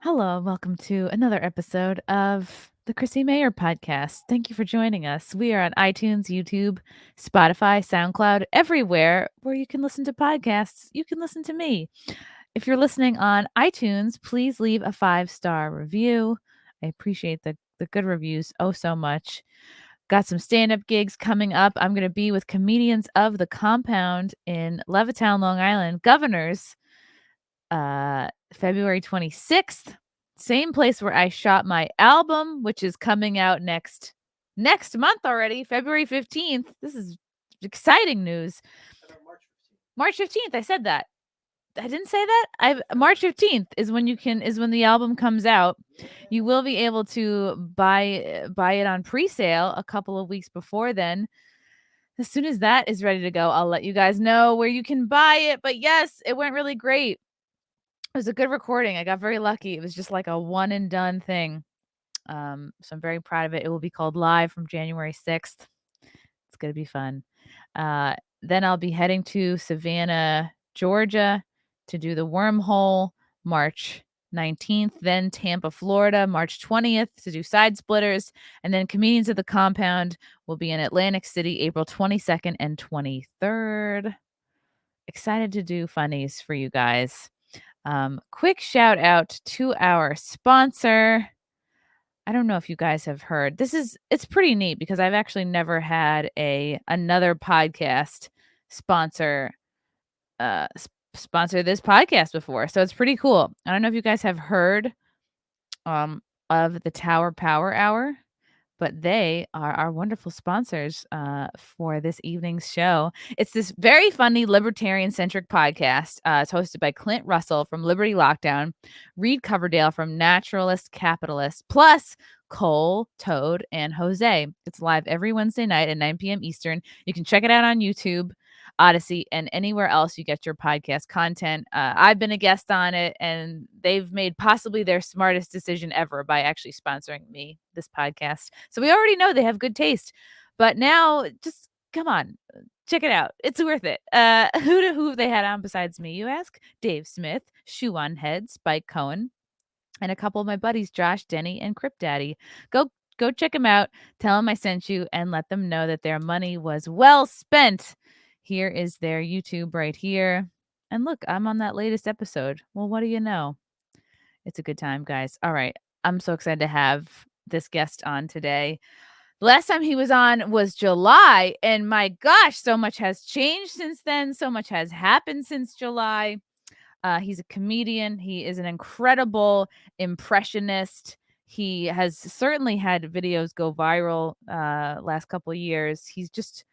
Hello, welcome to another episode of the Chrissie Mayr podcast. Thank you for joining us. We are on iTunes, YouTube, Spotify, SoundCloud, everywhere where you can listen to podcasts. You can listen to me. If you're listening on iTunes, please leave a 5-star review. I appreciate the good reviews so much. Got some stand-up gigs coming up. I'm going to be with comedians of the Compound in Levittown, Long Island, Governors, February 26th, same place where I shot my album, which is coming out next month already, February 15th. This is exciting news. March 15th, I said that. I didn't say that. March 15th is when the album comes out. You will be able to buy it on pre-sale a couple of weeks before then. As soon as that is ready to go, I'll let you guys know where you can buy it. But yes, it went really great. It was a good recording. I got very lucky. It was just like a one and done thing. So I'm very proud of it. It will be called Live from January 6th. It's going to be fun. Then I'll be heading to Savannah, Georgia to do the Wormhole March 19th. Then Tampa, Florida, March 20th to do Side Splitters. And then Comedians of the Compound will be in Atlantic City, April 22nd and 23rd. Excited to do funnies for you guys. Quick shout out to our sponsor. I don't know if you guys have heard. It's pretty neat because I've actually never had another podcast sponsor sponsor this podcast before. So it's pretty cool. I don't know if you guys have heard of the Tower Power Hour, but they are our wonderful sponsors for this evening's show. It's this very funny libertarian-centric podcast. It's hosted by Clint Russell from Liberty Lockdown, Reed Coverdale from Naturalist Capitalist, plus Cole, Toad, and Jose. It's live every Wednesday night at 9 p.m. Eastern. You can check it out on YouTube, Odyssey, and anywhere else you get your podcast content. I've been a guest on it, and they've made possibly their smartest decision ever by actually sponsoring me, this podcast. So we already know they have good taste, but now just come on, check it out. It's worth it. Who have they had on besides me, you ask? Dave Smith, Shoe on Head, Spike Cohen, and a couple of my buddies, Josh, Denny, and Crip Daddy. Go check them out. Tell them I sent you and let them know that their money was well spent. Here is their YouTube right here. And look, I'm on that latest episode. Well, what do you know? It's a good time, guys. All right. I'm so excited to have this guest on today. The last time he was on was July, and my gosh, so much has changed since then. So much has happened since July. He's a comedian. He is an incredible impressionist. He has certainly had videos go viral last couple of years. He's just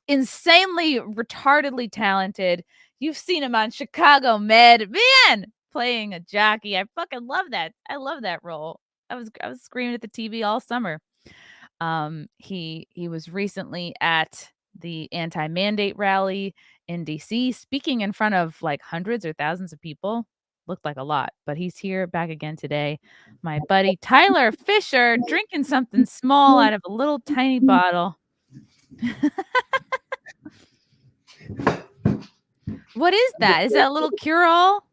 insanely, retardedly talented. You've seen him on Chicago Med. Man, playing a jockey. I fucking love that. I love that role. I was screaming at the TV all summer. He was recently at the anti-mandate rally in DC, speaking in front of like hundreds or thousands of people. Looked like a lot, but he's here back again today. My buddy Tyler Fischer drinking something small out of a little tiny bottle. What is that? Is that a little cure-all?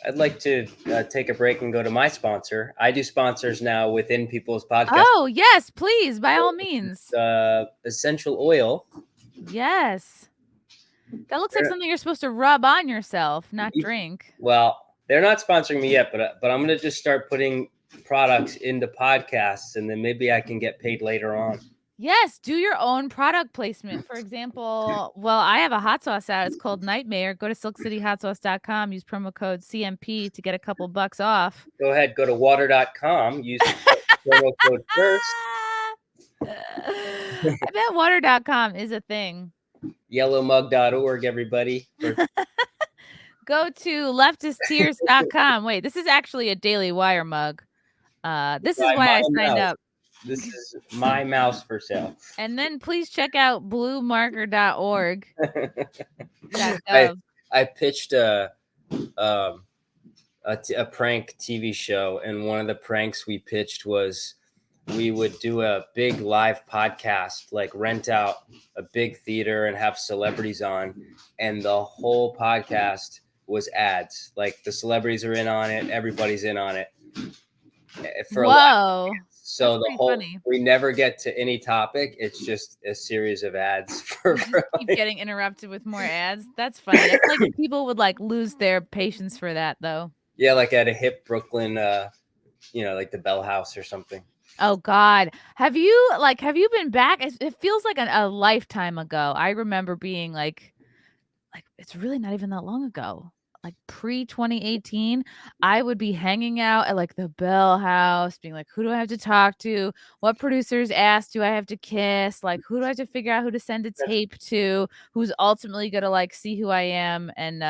I'd like to take a break and go to my sponsor. I do sponsors now within people's podcasts. Oh, yes, please, by all means. Essential oil. Yes. That looks like something you're supposed to rub on yourself, not drink. Well, they're not sponsoring me yet, but I'm going to just start putting products into podcasts, and then maybe I can get paid later on. Yes, do your own product placement. For example, well, I have a hot sauce out. It's called Nightmare. Go to silkcityhotsauce.com. Use promo code CMP to get a couple bucks off. Go ahead. Go to water.com. Use promo code first. I bet water.com is a thing. Yellowmug.org, everybody. Go to leftisttears.com. Wait, this is actually a Daily Wire mug. This is why I signed up. This is my mouse for sale. And then please check out bluemarker.org. I pitched a prank TV show, and one of the pranks we pitched was we would do a big live podcast, like rent out a big theater and have celebrities on, and the whole podcast was ads. Like the celebrities are in on it, everybody's in on it, for a lot. Whoa. So That's the pretty whole funny. we never get to any topic. It's just a series of ads You just keep getting interrupted with more ads. That's funny. I feel like people would like lose their patience for that though. yeah, like at a hip Brooklyn, like the Bell House or something. Oh God. Have you been back? It feels like a lifetime ago. I remember being like it's really not even that long ago. Like pre 2018, I would be hanging out at like the Bell House, being like, who do I have to talk to? What producers ass do I have to kiss? Like, who do I have to figure out who to send a tape to? Who's ultimately gonna like see who I am and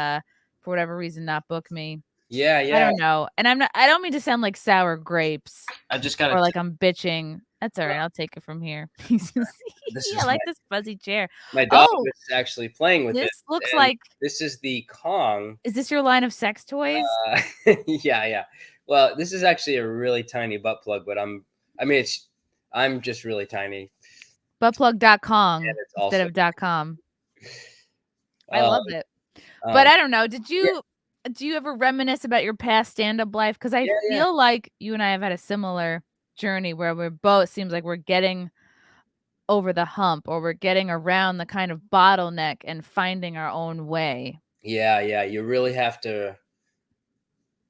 for whatever reason not book me. Yeah, I yeah. don't know. And I don't mean to sound like sour grapes I just got or to. like I'm bitching. That's all right. I'll take it from here. This I is like this fuzzy chair. my dog Oh, is actually playing with it, this looks and like this is the Kong. is this your line of sex toys? Yeah, yeah. Well, this is actually a really tiny butt plug, but I'm just really tiny, and Buttplug.com it's instead also. of .com. I Um, love it. But um, I don't know, yeah, do you ever reminisce about your past stand-up life? Because I yeah, yeah. feel like you and I have had a similar journey where we're both seems like we're getting over the hump or we're getting around the kind of bottleneck and finding our own way. Yeah, yeah, you really have to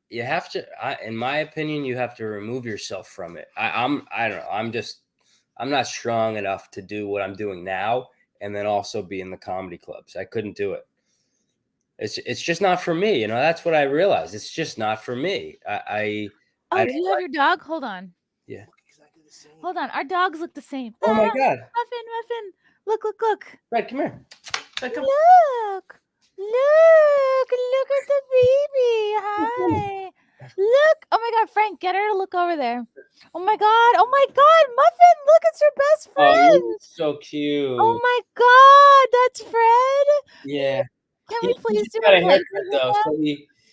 in my opinion, you have to remove yourself from it. I don't know, I'm not strong enough to do what I'm doing now and then also be in the comedy clubs. I couldn't do it. It's just not for me, that's what I realized. It's just not for me. I Oh, do don't you have like. your dog? Hold on. Yeah. Hold on. Our dogs look the same. Oh my Ah, god. Muffin, Muffin. Look, look, look. Fred, come here. Fred, come. Look. Look at the baby. Hi. Look. Oh my God, Frank, get her to look over there. Oh my God. Oh my God, Muffin, look, it's your best Oh, you're friend. so Oh cute. my God, that's Fred. Yeah. Can we He please just do got a a play haircut date with though, him? so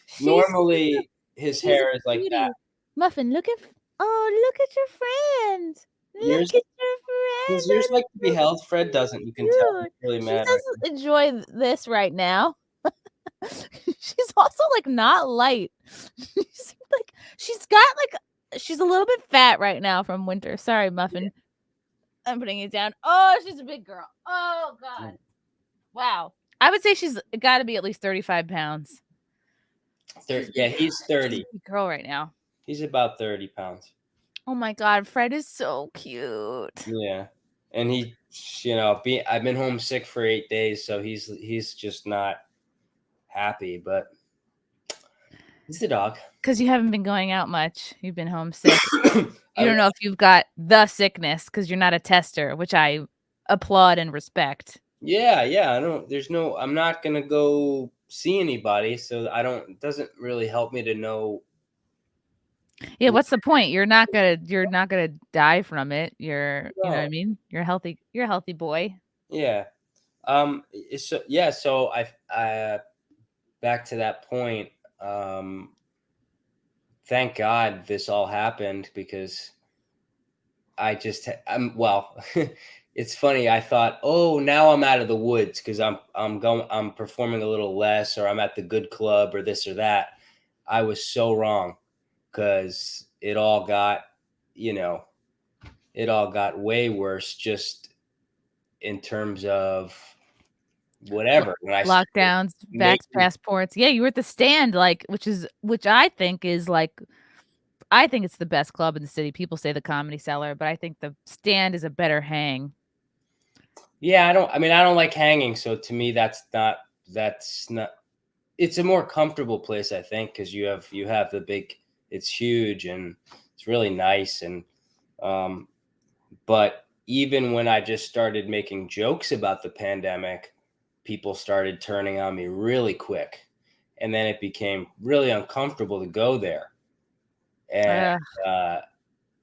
She's normally his he's a hair is like that. cutie. Muffin, look at look at your friend. Look Yours at your friend. does yours like to be held? Fred So doesn't. You can tell he's cute. really She mad right now. doesn't enjoy this right now. She's also like not light. She's got like she's a little bit fat right now from winter. Sorry, Muffin. I'm putting it down. Oh, she's a big girl. Oh God. Wow. I would say she's got to be at least 35 pounds. Yeah, he's She's 30. a big girl right now. He's about 30 pounds. Oh my God, Fred is so cute. Yeah. And I've been homesick for 8 days, so he's just not happy, but he's the dog. Because you haven't been going out much. You've been homesick. I You don't know if you've got the sickness because you're not a tester, which I applaud and respect. Yeah, yeah. I'm not gonna go see anybody, so it doesn't really help me to know. Yeah, what's the point? You're not gonna die from it. You know what I No. mean? You're a healthy boy. Yeah. So back to that point. Um, thank God this all happened because well, it's funny. I thought, oh, now I'm out of the woods because I'm performing a little less, or I'm at the good club, or this or that. I was so wrong because you know, it all got way worse just in terms of Lo whatever. When I started Lockdowns, vax making, passports. Yeah, you were at the Stand, like, which I think is, like I think it's the best club in the city. People say the Comedy Cellar, but I think the Stand is a better hang. yeah, I don't like hanging. So to me, that's not, it's a more comfortable place, I think, because you have it's huge and it's really nice. Um, but even when I just started making jokes about the pandemic, people started turning on me really quick. And then it became really uncomfortable to go there. And Ugh, uh,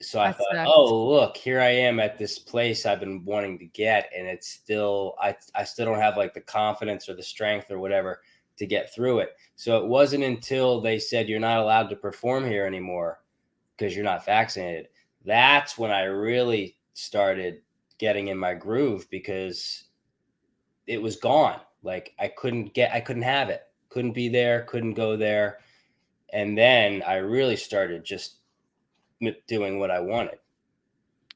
so I that thought, sucks. oh, look, here I am at this place I've been wanting to get. And it's still, I still don't have like the confidence or the strength or whatever to get through it. So it wasn't until they said, you're not allowed to perform here anymore because you're not vaccinated. That's when I really started getting in my groove because it was gone. Like I couldn't have it. Couldn't be there, couldn't go there. And then I really started just doing what I wanted.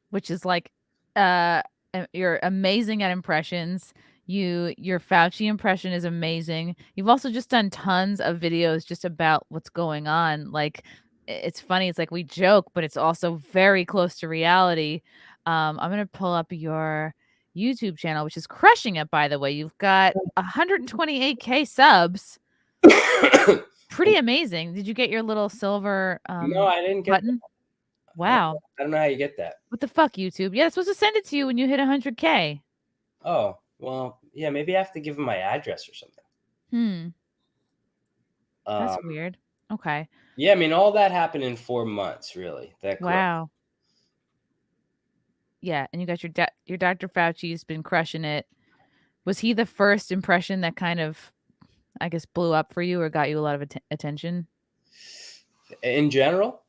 Which is like, you're amazing at impressions. Your Fauci impression is amazing. You've also just done tons of videos just about what's going on. Like, it's funny. It's like we joke, but it's also very close to reality. I'm gonna pull up your YouTube channel, which is crushing it. By the way, you've got 128K subs. Pretty amazing. Did you get your little silver No, I didn't get button? that. Wow. I don't know how you get that. What the fuck, YouTube? Yeah, it's supposed to send it to you when you hit 100K. Oh, well, yeah, maybe I have to give him my address or something. That's Um, weird. Okay. yeah, I mean, all that happened in 4 months, really. That growth. Wow. Yeah, and you got your Dr. Fauci's been crushing it. Was he the first impression that kind of, I guess, blew up for you or got you a lot of attention? In general?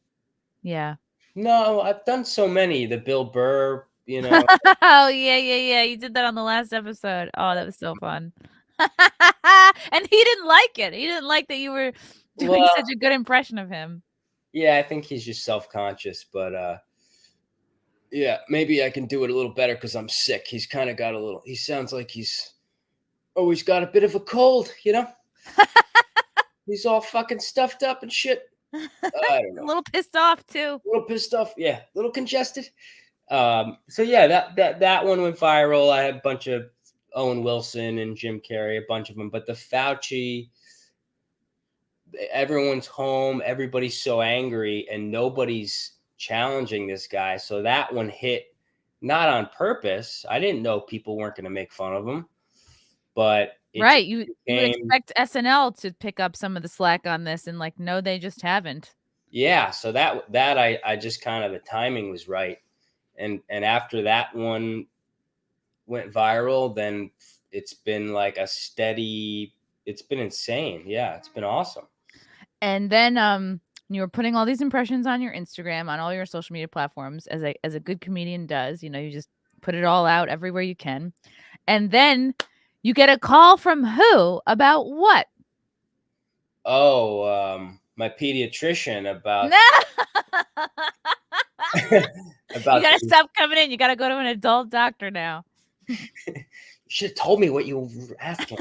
Yeah. No, I've done so many. The Bill Burr, Oh, yeah. You did that on the last episode. Oh, that was so fun. And he didn't like it. He didn't like that you were doing well, such a good impression of him. yeah, I think he's just self-conscious, but yeah, maybe I can do it a little better because I'm sick. He's kind of got he sounds like he's always got a bit of a cold, He's all fucking stuffed up and shit. I don't A know. little pissed off too. A little pissed off. Yeah, a little congested. So yeah, that one went viral. I had a bunch of Owen Wilson and Jim Carrey, a bunch of them, but the Fauci, everyone's home, everybody's so angry, and nobody's challenging this guy. So that one hit not on purpose. I didn't know people weren't going to make fun of him, but it Right, you would became, expect SNL to pick up some of the slack on this, and, like, no, they just haven't. yeah. So that I just kind of, the timing was right, and after that one went viral, then it's been like a steady. It's been insane. Yeah, it's been awesome. And then, you were putting all these impressions on your Instagram, on all your social media platforms, as a good comedian does, you just put it all out everywhere you can, and then you get a call from who about what? Oh, my pediatrician about No! You about gotta the, stop coming in, you gotta go to an adult doctor now. you should have told me what you were asking.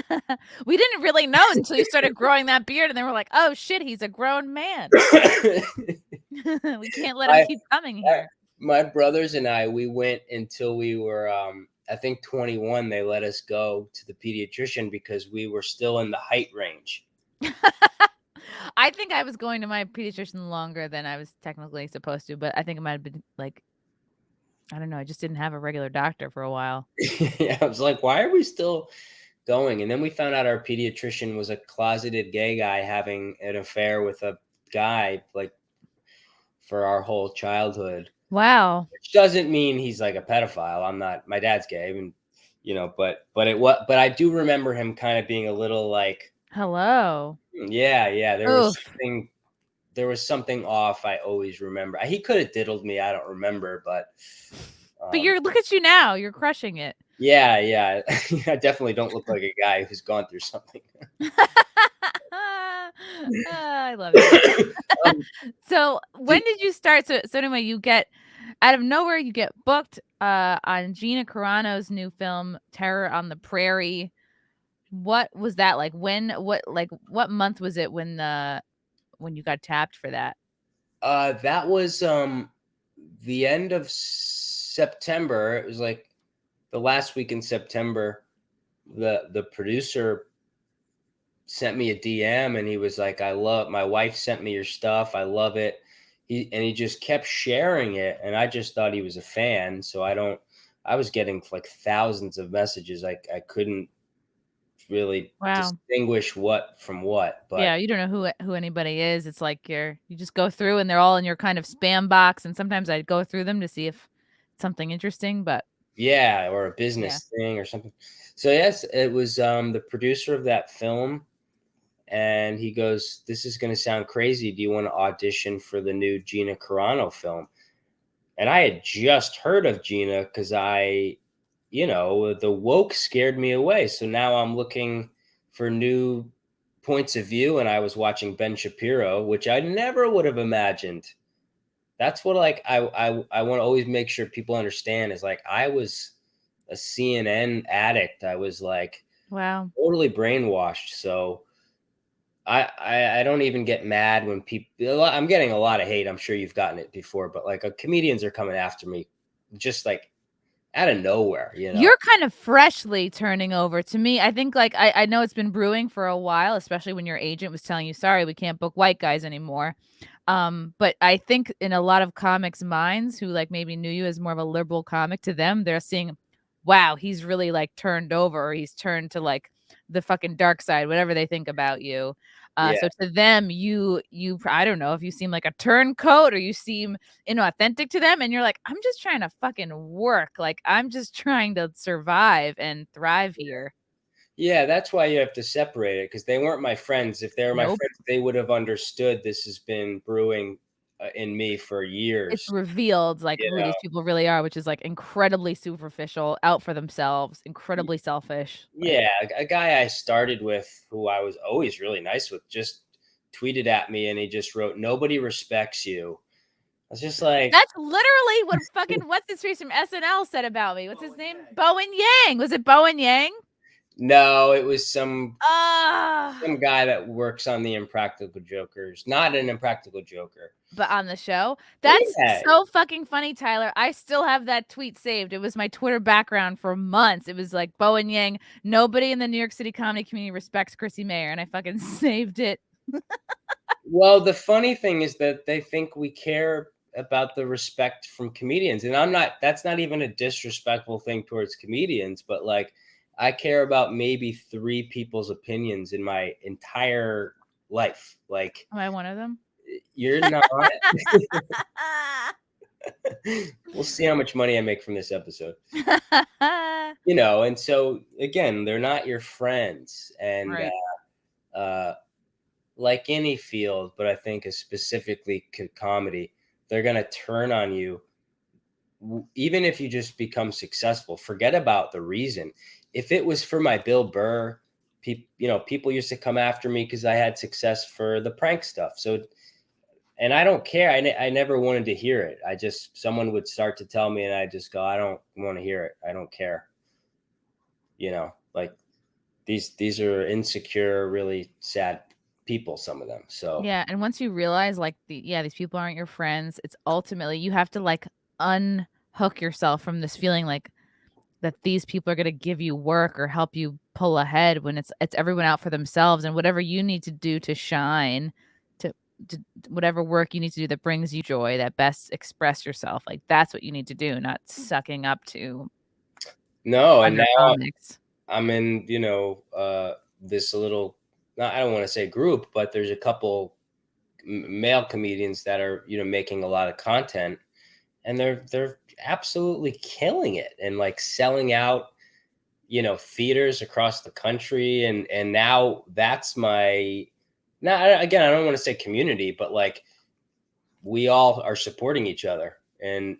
We didn't really know until you started growing that beard, and then we're like, "Oh, shit, he's a grown man." We can't let him keep coming here. My brothers and I, we went until we were, I think 21. They let us go to the pediatrician because we were still in the height range. I think I was going to my pediatrician longer than I was technically supposed to, but I think it might have been, like, I don't know, I just didn't have a regular doctor for a while. Yeah, I was like, why are we still going? And then we found out our pediatrician was a closeted gay guy having an affair with a guy, like, for our whole childhood. Wow. Which doesn't mean he's like a pedophile. I'm not. My dad's gay, and but I do remember him kind of being a little like, Hello. yeah. Oof. There was something off. I always remember. He could have diddled me. I don't remember, but But look at you now, you're crushing it. yeah. I definitely don't look like a guy who's gone through something. I love it. Um, So, when did you start? So anyway, you get out of nowhere, you get booked on Gina Carano's new film, Terror on the Prairie. What was that like? What month was it when you got tapped for that? that was the end of September. It was like the last week in September. The producer sent me a DM and he was like, my wife sent me your stuff. I love it. He just kept sharing it. And I just thought he was a fan. So I was getting like thousands of messages. I couldn't really Wow. distinguish what from what, Yeah, but you don't know who anybody is. It's like you just go through and they're all in your kind of spam box, and sometimes I go through them to see if it's something interesting, but yeah, or a yeah. business thing or something. So yes, it was the producer of that film. And he goes, "This is going to sound crazy. Do you want to audition for the new Gina Carano film?" And I had just heard of Gina because the woke scared me away. So now I'm looking for new points of view. And I was watching Ben Shapiro, which I never would have imagined That's what like I want to always make sure people understand is like I was a CNN addict. I was like Wow. totally brainwashed. So I don't even get mad when people. I'm getting a lot of hate. I'm sure you've gotten it before, but like comedians are coming after me, just like out of nowhere. You know? You're kind of freshly turning over to me. I think, like, I know it's been brewing for a while, especially when your agent was telling you, "Sorry, we can't book white guys anymore." But I think in a lot of comics' minds who, like, maybe knew you as more of a liberal comic, to them, they're seeing, "Wow, he's really, like, turned over, or he's turned to, like, the fucking dark side," whatever they think about you. Yeah. So to them, you I don't know if you seem like a turncoat or you seem inauthentic to them, and you're like, "I'm just trying to fucking work, like, I'm just trying to survive and thrive here." Yeah, that's why you have to separate it because they weren't my friends. If they were my Nope. friends, they would have understood this has been brewing in me for It's years. revealed, like, You who know? these people really are, which is, like, incredibly superficial, out for themselves, Y- incredibly selfish, like, Yeah, a guy I started with, who I was always really nice with, just tweeted at me and he just wrote, "Nobody respects you." I was just like, that's literally what fucking what's his face from SNL said about me. What's his name? Bowen Yang. Was it Bowen Yang? no, it was some Ah. guy that works on the Impractical Jokers, not an Impractical Joker. But on the show? That's Yeah. so fucking funny, Tyler. I still have that tweet saved. It was my Twitter background for months. It was like, Bowen Yang, "Nobody in the New York City comedy community respects Chrissie Mayr," and I fucking saved it. Well, the funny thing is that they think we care about the respect from comedians. And I'm not, that's not even a disrespectful thing towards comedians, but like I care about maybe three people's opinions in my entire life. Like Am I one of them? you're not, we'll see how much money I make from this episode. You know, and so again, they're not your friends. And Right. uh like any field, but I think specifically comedy, they're going to turn on you even if you just become successful. Forget about the reason. If it was for my Bill Burr, people used to come after me because I had success for the prank stuff. So, and I don't care. I never wanted to hear it. I just, someone would start to tell me, and I just go, I don't want to hear it. I don't care. Like these are insecure, really sad people, some of them. So, Yeah, and once you realize, like, these people aren't your friends, it's ultimately you have to, like, unhook yourself from this feeling, like, that these people are gonna give you work or help you pull ahead when it's everyone out for themselves, and whatever you need to do to shine, to to whatever work you need to do that brings you joy, that best express yourself, like, that's what you need to do, not sucking up to no, and other now comics. I'm in, this little, I don't want to say group, but there's a couple male comedians that are, making a lot of content, and they're absolutely killing it and like selling out, theaters across the country. And now that's my, now again, I don't want to say community, but like we all are supporting each other. And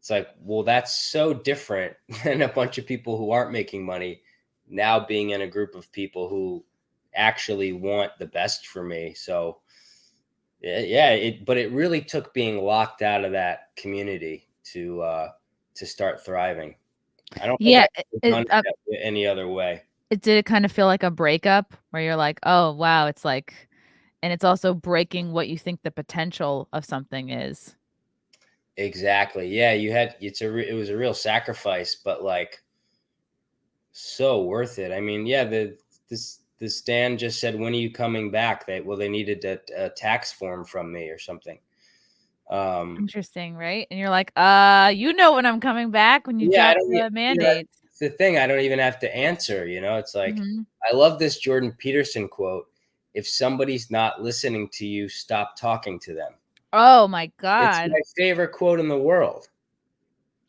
it's like, well, that's so different than a bunch of people who aren't making money now being in a group of people who actually want the best for me. So, yeah, but it really took being locked out of that community to start thriving. I don't think I Yeah, could have done it any other way. it did it kinda feel like a breakup where you're like, "Oh, wow," it's like and it's also breaking what you think the potential of something is. Exactly. Yeah, it was a real sacrifice, but like so worth it. I mean, yeah, the stand just said, "When are you coming back?" They needed a tax form from me or something. Um, Interesting, right? And you're like, you know when I'm coming back when you yeah, I drop don't. the mandates." It's the thing. I don't even have to answer. It's like Mhm. I love this Jordan Peterson quote: "If somebody's not listening to you, stop talking to them." Oh my It's god. my favorite quote in the world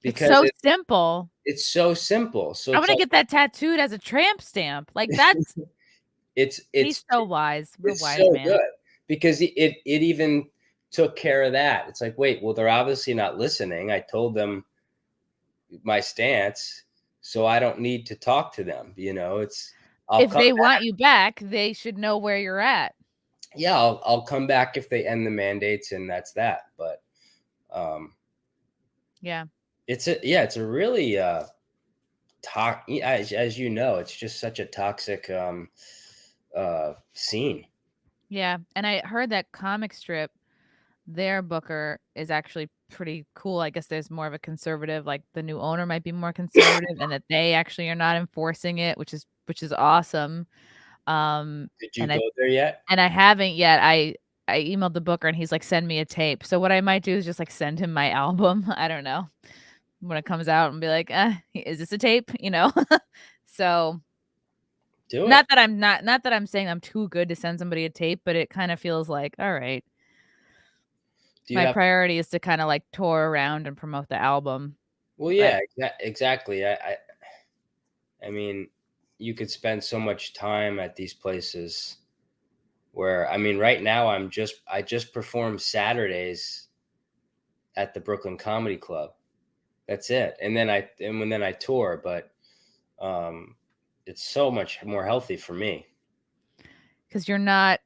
It's because so simple. it's so simple. So I it's wanna like get that tattooed as a tramp stamp. Like, that's it's he's it's so wise. What a it's wise so man. good because it even took care of that. It's like, wait, well, they're obviously not listening. I told them my stance, so I don't need to talk to them. It's I'll If come they back. want you back, they should know where you're at. yeah, I'll come back if they end the mandates, and that's that. But Yeah. it's a really as you know, it's just such a toxic scene. Yeah. And I heard that comic strip, their booker is actually pretty cool. I guess there's more of a conservative, like the new owner might be more conservative and that they actually are not enforcing it, which is awesome. Did you And go I there yet? and I haven't yet. I emailed the booker and he's like, "Send me a tape." So what I might do is just like send him my album. I don't know. When it comes out and be like, is this a tape?" So Do it. not that I'm saying I'm too good to send somebody a tape, but it kind of feels like, all right, Do you my have? priority is to kind of like tour around and promote the album. Well, But yeah, exactly. I mean, you could spend so much time at these places where, I mean, right now I just perform Saturdays at the Brooklyn Comedy Club. That's it. And then I tour, but um it's so much more healthy for me. because you're not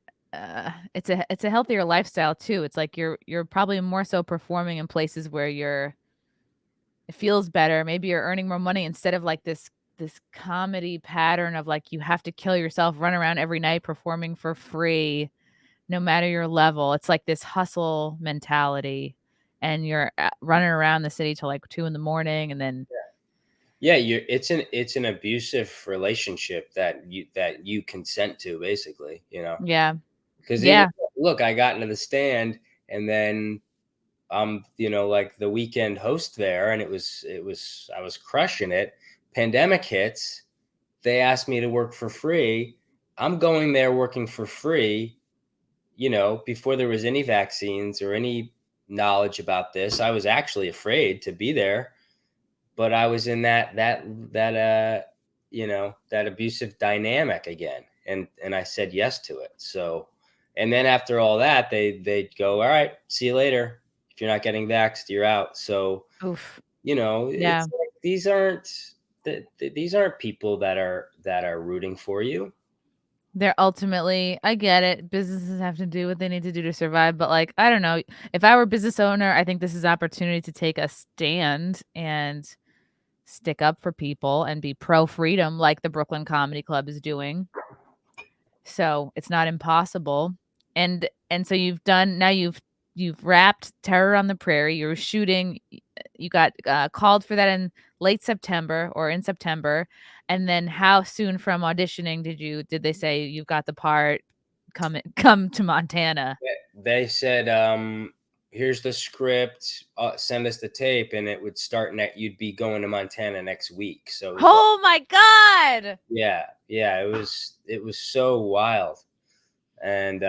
it's a healthier lifestyle too. It's like you're probably more so performing in places where it feels better. Maybe you're earning more money instead of like this comedy pattern of like you have to kill yourself, run around every night performing for free, no matter your level. It's like this hustle mentality, and you're running around the city till like 2 in the morning, and then Yeah, it's an abusive relationship that you consent to, basically, you know. yeah, Because even yeah. look, I got into the stand, and then like the weekend host there, and I was crushing it. Pandemic hits, they asked me to work for free. I'm going there working for free, before there was any vaccines or any knowledge about this. I was actually afraid to be there, but I was in that abusive dynamic again, and I said yes to it. So, and then after all that, they'd go, all right, see you later. If you're not getting vaxxed, you're out. So, Oof. it's Yeah. like these aren't people that are rooting for you. They're ultimately, I get it. Businesses have to do what they need to do to survive, but like, I don't know. If I were a business owner, I think this is opportunity to take a stand and stick up for people and be pro freedom like the Brooklyn Comedy Club is doing. So, it's not impossible. And so you've wrapped Terror on the Prairie. You're shooting you got, called for that in late September or in September, and then how soon from auditioning did they say you've got the part, come to Montana? They said, "Here's the script. Send us the tape," and it would start you'd be going to Montana next week. So it was like, Oh my god! yeah. It was so wild, and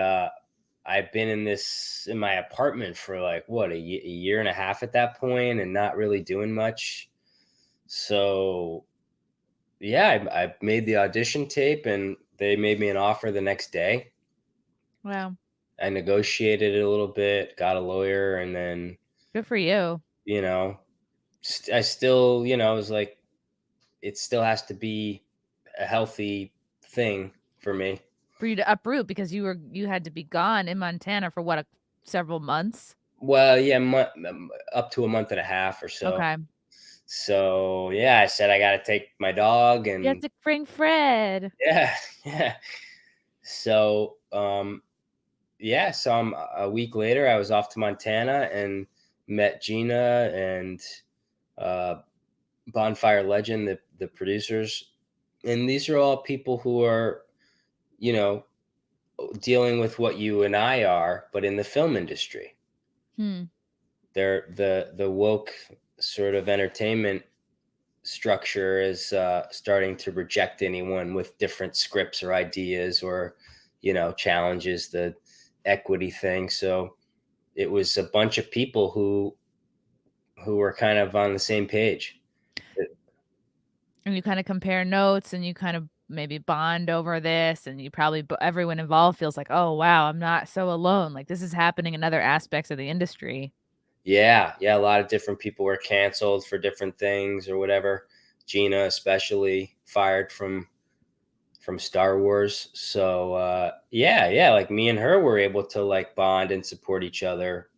I've been in my apartment for like what a year and a half at that point, and not really doing much. So yeah, I made the audition tape, and they made me an offer the next day. Wow, I negotiated it a little bit, got a lawyer, and then good for you. you know I still, it was like it still has to be a healthy thing for me. For you to uproot because you had to be gone in Montana for what, several months? Well, yeah, up to a month and a half or so. Okay. So yeah, I said I got to take my dog, You have and to bring Fred. yeah, yeah. So yeah, so a week later, I was off to Montana and met Gina and uh, Bonfire Legend, the producers, and these are all people who are, you know, dealing with what you and I are, but in the film industry. Hmm. They're the woke sort of entertainment structure is starting to reject anyone with different scripts or ideas, or challenges the equity thing. So it was a bunch of people who were kind of on the same page. And you kinda compare notes, and you kind of maybe bond over this, and you probably everyone involved feels like, "Oh, wow, I'm not so alone, like, this is happening in other aspects of the industry." Yeah, yeah, a lot of different people were canceled for different things or whatever. Gina especially fired from Star Wars. So yeah, like me and her were able to like bond and support each other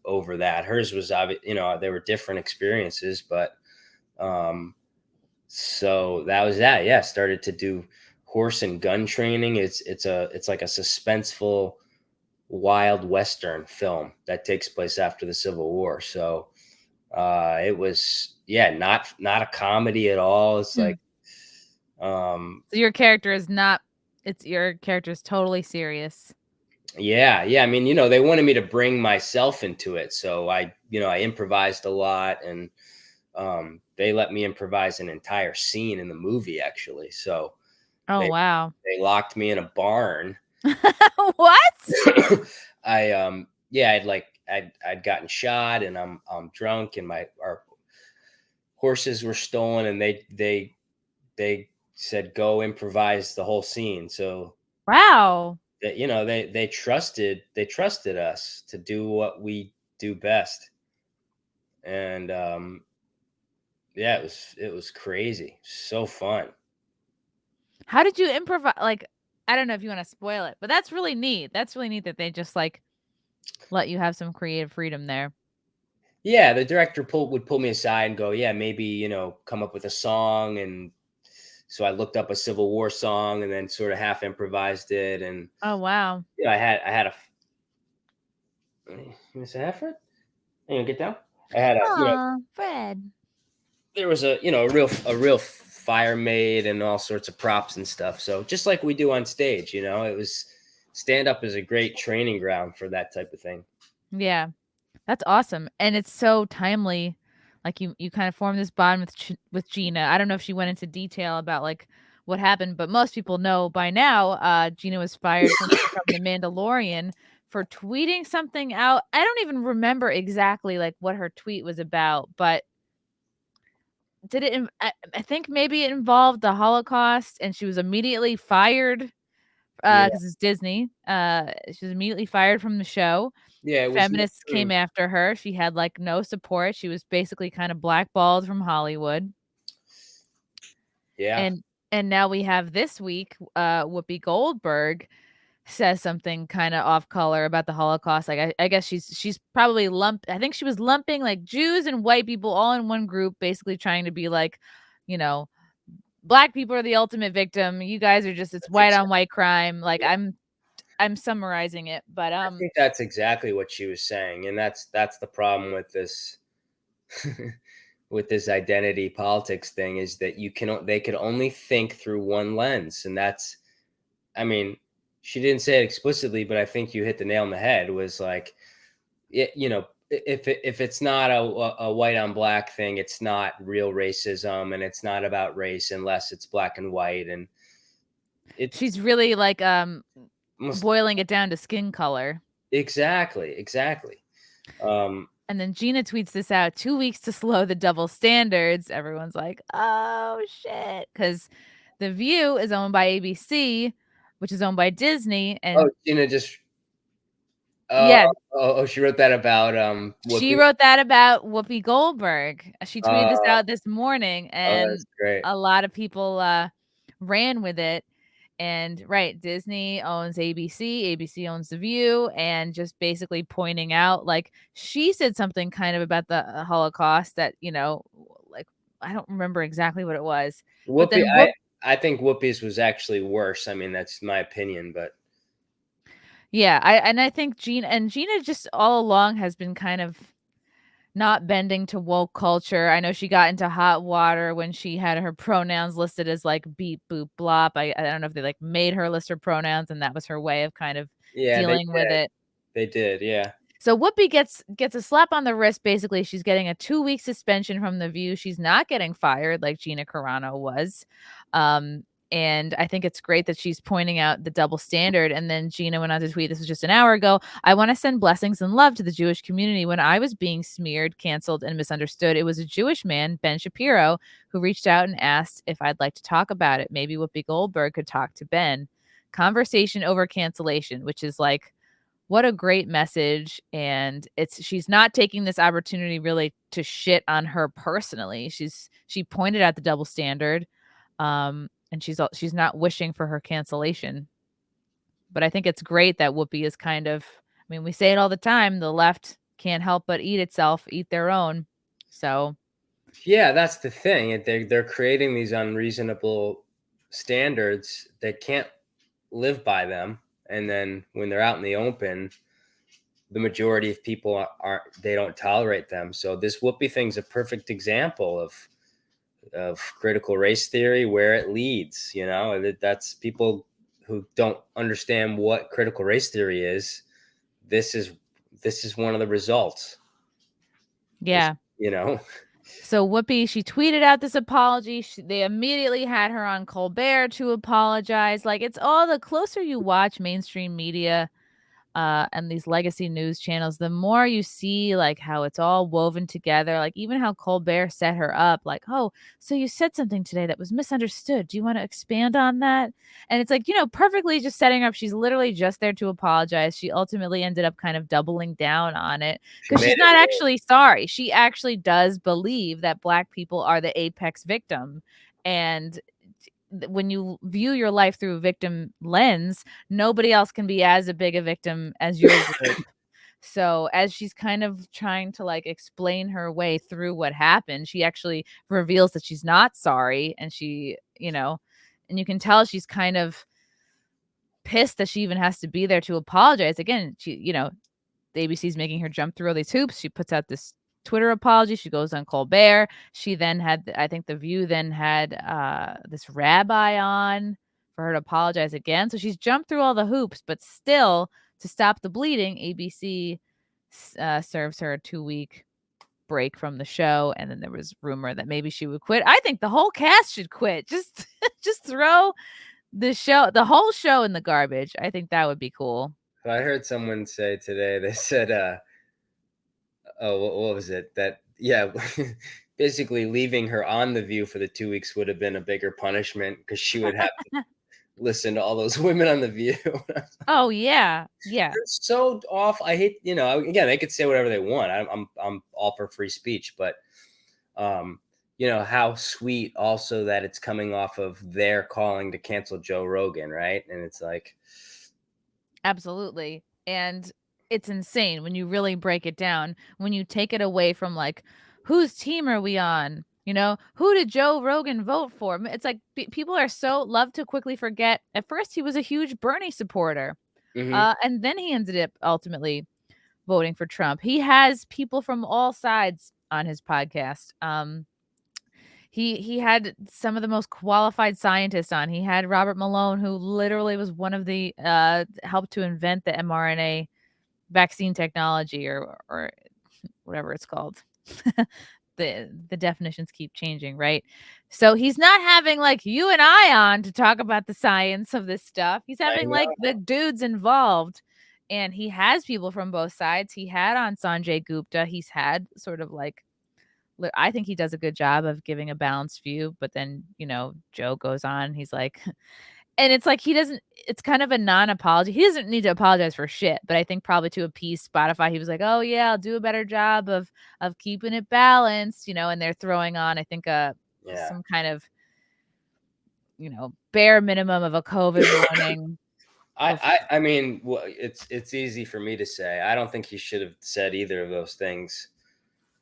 over that. Hers was obvious, there were different experiences, but so that was that. Yeah, started to do horse and gun training. It's like a suspenseful wild western film that takes place after the Civil War. So it was, yeah, not a comedy at all. It's Hmm. like um So your character is not it's your character is totally serious. yeah, I mean, they wanted me to bring myself into it, so I improvised a lot, and they let me improvise an entire scene in the movie, actually. So Oh, they wow. they locked me in a barn. What? Yeah, I'd gotten shot, and I'm drunk, and our horses were stolen, and they said go improvise the whole scene. So Wow. that, they trusted us to do what we do best. And yeah, it was crazy, so fun. How did you improvise? Like, I don't know if you wanna spoil it, but that's really neat. That's really neat that they just, like, let you have some creative freedom there. Yeah, the director would pull me aside and go, yeah, maybe, come up with a song. And so I looked up a Civil War song and then sort of half improvised it. And Oh, wow. I had a you say that, Fred? Get down. I had a Aw, Fred. there was a real fire made and all sorts of props and stuff. So just like we do on stage, it was stand up is a great training ground for that type of thing. Yeah. That's awesome, and it's so timely. Like, you kind of formed this bond with Gina. I don't know if she went into detail about, like, what happened, but most people know by now, Gina was fired from The Mandalorian for tweeting something out. I don't even remember exactly, like, what her tweet was about, but did it in I think maybe it involved the Holocaust, and she was immediately fired, Yeah, 'cause it's Disney. She was immediately fired from the show. yeah, it was. Feminists came after her. She had, like, no support. She was basically kinda blackballed from Hollywood. Yeah, And now we have this week, Whoopi Goldberg says something kinda off color about the Holocaust. Like, I guess she's probably I think she was lumping, like, Jews and white people all in one group, basically trying to be like, you know, "Black people are the ultimate victim. You guys are just it's that's white on exactly. white crime." Like, I'm summarizing it, but, I think that's exactly what she was saying, and that's the problem with this with this identity politics thing, is that they could only think through one lens. And that's, I mean, she didn't say it explicitly, but I think you hit the nail on the head. Was like, if it's not a white on black thing, it's not real racism, and it's not about race unless it's black and white. And it she's really, like, must boiling it down to skin color. exactly. Um, And then Gina tweets this out, 2 weeks to slow the double standards. Everyone's like, "Oh, shit," because The View is owned by ABC, which is owned by Disney, oh, and Gina just oh, yeah, she wrote that about she Whoopi. wrote that about Whoopi Goldberg. She tweeted this Uh, out this morning, oh, that's and great. a lot of people, ran with it. And right, Disney owns ABC, ABC owns The View, and just basically pointing out, like, she said something kind of about the, Holocaust that, like, I don't remember exactly what it was, but Whoopi, then I think Whoopi's was actually worse. I mean, that's my opinion, but yeah, I think Gina just all along has been kind of not bending to woke culture. I know she got into hot water when she had her pronouns listed as, like, beep, boop, blop. I don't know if they, like, made her list her pronouns, and that was her way of kind of yeah, they dealing with did. it. They did, yeah. So Whoopi gets a slap on the wrist, basically. She's getting a 2-week suspension from The View. She's not getting fired like Gina Carano was. Um, and I think it's great that she's pointing out the double standard. And then Gina went on to tweet, this was just an hour ago. I want to send blessings and love to the Jewish community. When I was being smeared, canceled, and misunderstood, it was a Jewish man, Ben Shapiro, who reached out and asked if I'd like to talk about it. Maybe Whoopi Goldberg could talk to Ben. Conversation over cancellation, which is like, what a great message. And she's not taking this opportunity really to shit on her personally. She pointed out the double standard. and she's not wishing for her cancellation. But I think it's great that Whoopi is kind of, I mean, we say it all the time, the left can't help but eat their own. So, Yeah, that's the thing. They're creating these unreasonable standards. They can't live by them, and then when they're out in the open, the majority of people aren't. They don't tolerate them. So this Whoopi thing's a perfect example of critical race theory, where it leads. You know, that's people who don't understand what critical race theory is. This is one of the results. yeah. You know. So Whoopi, she tweeted out this apology. They immediately had her on Colbert to apologize. Like, it's all the closer you watch mainstream media, and these legacy news channels, the more you see like how it's all woven together. Like even how Colbert set her up, like, oh, so you said something today that was misunderstood. Do you want to expand on that? And it's like, perfectly just setting her up. She's literally just there to apologize. She ultimately ended up kind of doubling down on it She because made she's it not work. actually sorry. She actually does believe that Black people are the apex victim. And when you view your life through a victim lens, nobody else can be as a big a victim as your group. So as she's kind of trying to like explain her way through what happened, she actually reveals that she's not sorry. And and you can tell she's kind of pissed that she even has to be there to apologize. Again, the ABC's making her jump through all these hoops. She puts out this Twitter apology. She goes on Colbert. She then had, I think The View then had this rabbi on for her to apologize again. So she's jumped through all the hoops, but still, to stop the bleeding, ABC serves her a 2-week break from the show. And then there was rumor that maybe she would quit. I think the whole cast should quit. Just just throw the whole show in the garbage. I think that would be cool. I heard someone say today, they said, oh, what was it? That, yeah, basically leaving her on The View for the 2 weeks would have been a bigger punishment because she would have to listen to all those women on The View. Oh yeah. Yeah. They're so off. I hate, again, they could say whatever they want. I'm all for free speech, but how sweet also that it's coming off of their calling to cancel Joe Rogan, right? And it's like, Absolutely. And it's insane when you really break it down, when you take it away from like, whose team are we on? Who did Joe Rogan vote for? It's like people are so love to quickly forget. At first, he was a huge Bernie supporter, mhm. and then he ended up ultimately voting for Trump. He has people from all sides on his podcast. He had some of the most qualified scientists on. He had Robert Malone, who literally was one of the helped to invent the mRNA vaccine technology, or whatever it's called. The definitions keep changing, right? So he's not having like you and I on to talk about the science of this stuff. He's I having like know. the dudes involved, and he has people from both sides. He had on Sanjay Gupta. He's had sort of like, I think he does a good job of giving a balanced view, but then, Joe goes on, he's like, and it's like he doesn't, it's kind of a non-apology. He doesn't need to apologize for shit, but I think probably to appease Spotify, he was like, "Oh yeah, I'll do a better job of keeping it balanced," and they're throwing on, I think, Yeah. some kind of, bare minimum of a COVID warning. I mean, well, it's easy for me to say. I don't think he should have said either of those things.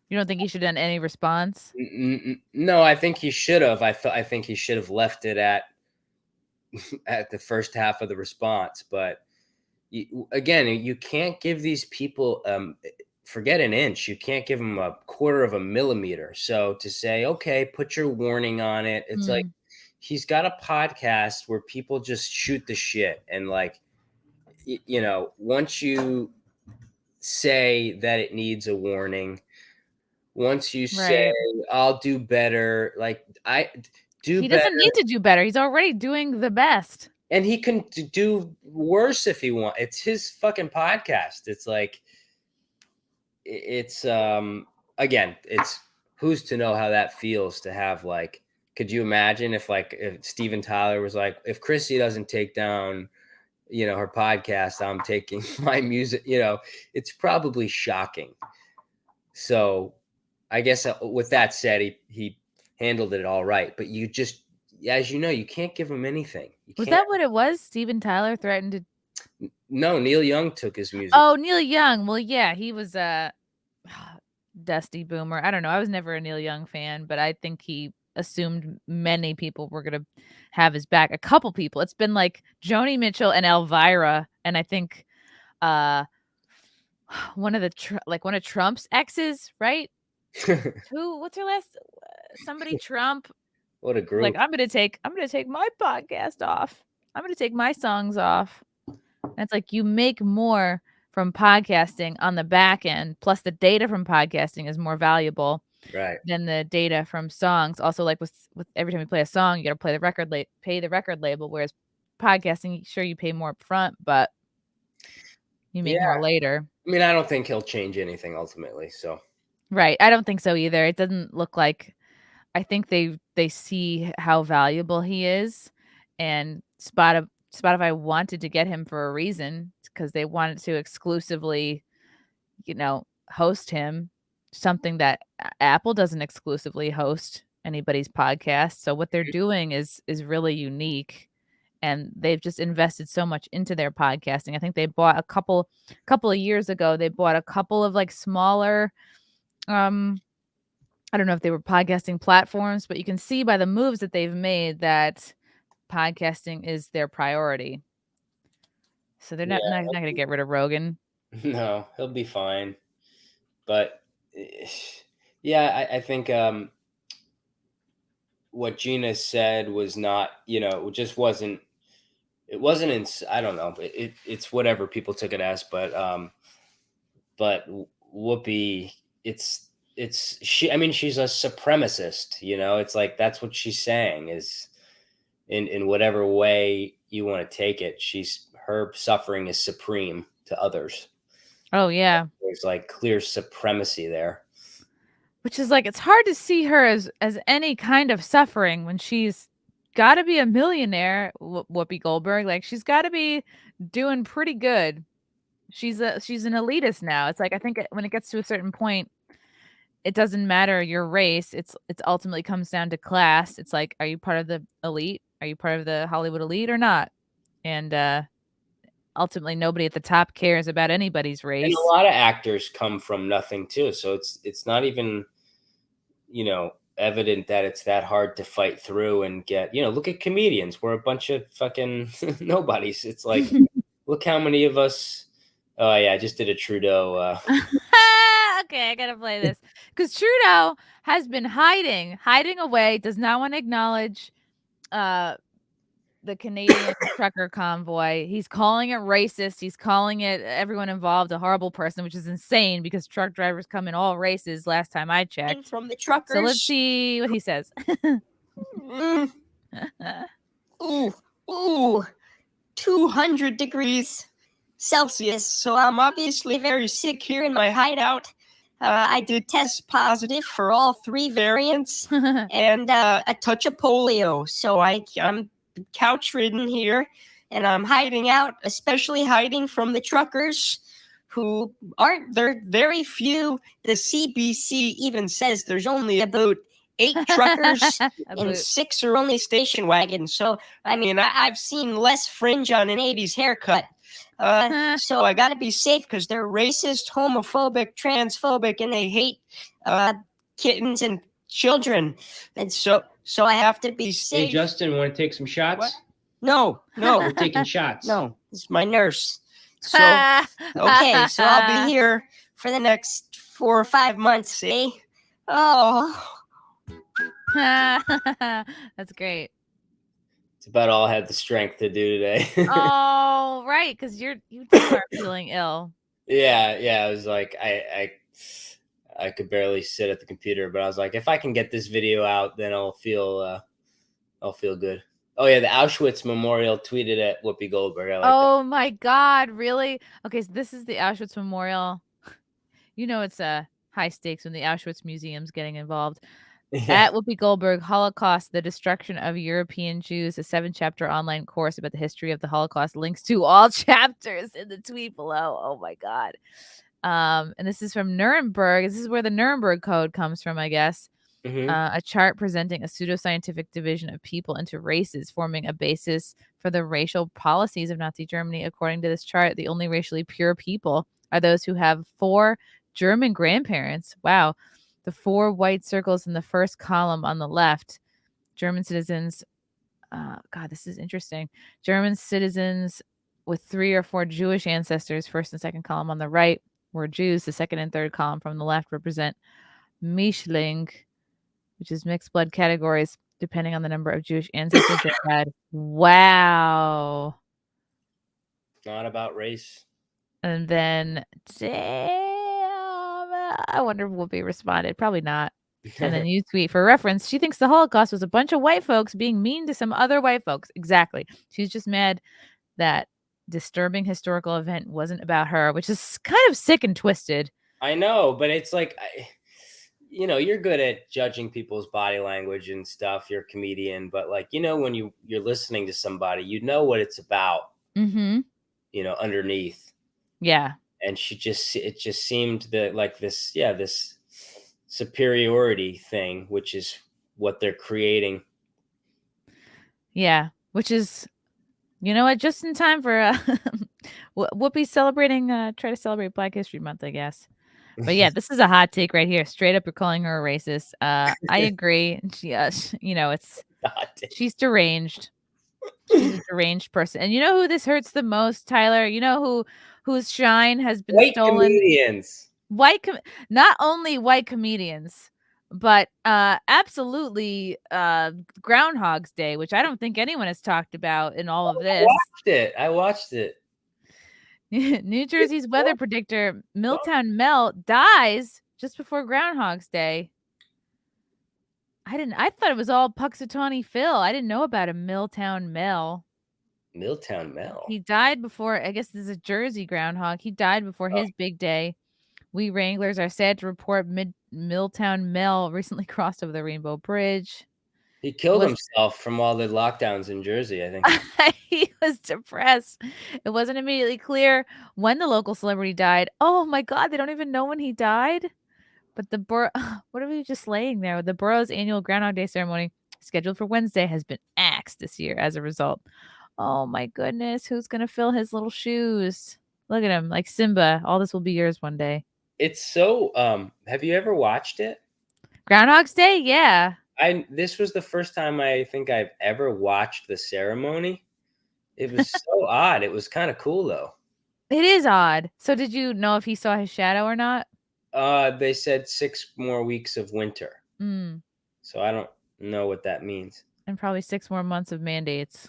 You don't think he should have done any response? No, I think he should have. I think he should have left it at at the first half of the response. But again, you can't give these people forget an inch. You can't give them a quarter of a millimeter. So to say, okay, put your warning on it. It's like Hmm. he's got a podcast where people just shoot the shit, and like, once you say that it needs a warning, once you say Right. I'll do better, like I do He better, doesn't need to do better. He's already doing the best. and he can do worse if he wants. It's his fucking podcast. It's like it's again, it's who's to know how that feels to have like, could you imagine if Steven Tyler was like, if Chrissy doesn't take down her podcast, I'm taking my music, it's probably shocking. So I guess with that said, he handled it all right. But as you know, you can't give him anything. You Was can't. that what it was? Steven Tyler threatened to. No, Neil Young took his music. Oh, Neil Young. Well, yeah, he was a dusty boomer. I don't know. I was never a Neil Young fan, but I think he assumed many people were gonna have his back. A couple people. It's been like Joni Mitchell and Elvira, and I think uh one of Trump's exes, right? What's her last? Somebody Trump. What a group. Like, I'm gonna take my podcast off. I'm gonna take my songs off. And it's like you make more from podcasting on the back end, plus the data from podcasting is more valuable Right. than the data from songs. Also, like with every time you play a song, you gotta play the record pay the record label, whereas podcasting, sure you pay more up front, but you make more later. I mean, I don't think he'll change anything ultimately. So Right. I don't think so either. It doesn't look like. I think they see how valuable he is, and Spotify wanted to get him for a reason because they wanted to exclusively, host him, something that Apple doesn't exclusively host anybody's podcast. So what they're doing is really unique, and they've just invested so much into their podcasting. I think they bought a couple of years ago, they bought a couple of like smaller I don't know if they were podcasting platforms, but you can see by the moves that they've made that podcasting is their priority. So they're not going to get rid of Rogan. no, he'll be fine. But yeah, I think what Gina said was not, it just wasn't. It wasn't. I don't know. It's whatever people took it as, but Whoopi, it's she. I mean, she's a supremacist. It's like that's what she's saying is, in whatever way you want to take it, her suffering is supreme to others. Oh yeah, there's like clear supremacy there. Which is like it's hard to see her as any kind of suffering when she's got to be a millionaire. Whoopi Goldberg, like she's got to be doing pretty good. She's an elitist now. It's like I think when it gets to a certain point, it doesn't matter your race. It's ultimately comes down to class. It's like, are you part of the elite? Are you part of the Hollywood elite or not? And ultimately, nobody at the top cares about anybody's race. And a lot of actors come from nothing too, so it's not even evident that it's that hard to fight through and get. Look at comedians. We're a bunch of fucking nobodies. It's like, look how many of us. Oh yeah, I just did a Trudeau. Okay, I gotta play this because Trudeau has been hiding away. Does not want to acknowledge the Canadian trucker convoy. He's calling it racist. He's calling it everyone involved a horrible person, which is insane because truck drivers come in all races. Last time I checked, from the truckers. So let's see what he says. Ooh, 200 degrees Celsius. So I'm obviously very sick here in my hideout. I did test positive for all 3 variants and a touch of polio. So I'm couch ridden here and I'm hiding out, especially hiding from the truckers who aren't there. Very few. The CBC even says there's only about 8 truckers and 6 are only station wagons. So, I mean, I've seen less fringe on an 80s haircut. So I got to be safe because they're racist, homophobic, transphobic, and they hate kittens and children. And so I have to be safe. Hey, Justin, want to take some shots? What? No. We're taking shots. No, it's my nurse. So, okay, so I'll be here for the next 4 or 5 months, eh? Oh. That's great. It's about all I had the strength to do today. Oh, right, because you are feeling ill. Yeah. I was like, I could barely sit at the computer, but I was like, if I can get this video out, then I'll feel good. Oh yeah, the Auschwitz Memorial tweeted at Whoopi Goldberg. I like that. My God, really? Okay, so this is the Auschwitz Memorial. It's high stakes when the Auschwitz Museum's getting involved. Yeah. At Whoopi Goldberg, Holocaust, the Destruction of European Jews, a 7-chapter online course about the history of the Holocaust. Links to all chapters in the tweet below. Oh my God. And this is from Nuremberg. This is where the Nuremberg Code comes from, I guess. A chart presenting a pseudoscientific division of people into races, forming a basis for the racial policies of Nazi Germany. According to this chart, the only racially pure people are those who have 4 German grandparents. Wow. The 4 white circles in the first column on the left, German citizens. God, this is interesting. German citizens with 3 or 4 Jewish ancestors, first and second column on the right, were Jews. The second and third column from the left represent Mischling, which is mixed blood categories, depending on the number of Jewish ancestors they had. Wow. Not about race. And then, damn, I wonder if Whoopi responded. Probably not. And then you tweet, for reference, she thinks the Holocaust was a bunch of white folks being mean to some other white folks. Exactly. She's just mad that disturbing historical event wasn't about her, which is kind of sick and twisted. I know, but it's like, you're good at judging people's body language and stuff. You're a comedian, but like, when you're listening to somebody, you know what it's about, Mm-hmm. Underneath. Yeah. And it just seemed that like this superiority thing, which is what they're creating. Yeah. Which is, you know what, just in time for Whoopi's celebrating, try to celebrate Black History Month, I guess. But yeah, this is a hot take right here. Straight up, you're calling her a racist. I agree. She, she's deranged. She's a deranged person. And you know who this hurts the most, Tyler? You know whose shine has been White stolen? comedians. Not only white comedians, but absolutely Groundhog's Day, which I don't think anyone has talked about in all of this. I watched it. New Jersey's weather predictor, Milltown Mel, dies just before Groundhog's Day. I thought it was all Puxatawny Phil. I didn't know about a Milltown Mel. Milltown Mel. He died before, I guess this is a Jersey groundhog. He died before his big day. We Wranglers are sad to report Milltown Mel recently crossed over the Rainbow Bridge. He killed himself from all the lockdowns in Jersey, I think. He was depressed. It wasn't immediately clear when the local celebrity died. Oh my God, they don't even know when he died. But the what are we just laying there? The borough's annual Groundhog Day ceremony, scheduled for Wednesday, has been axed this year as a result. Oh my goodness, who's gonna fill his little shoes? Look at him, like Simba. All this will be yours one day. It's so. Have you ever watched it? Groundhog's Day, yeah. This was the first time I think I've ever watched the ceremony. It was so odd. It was kind of cool though. It is odd. So did you know if he saw his shadow or not? They said 6 more weeks of winter. Mm. So I don't know what that means. And probably 6 more months of mandates.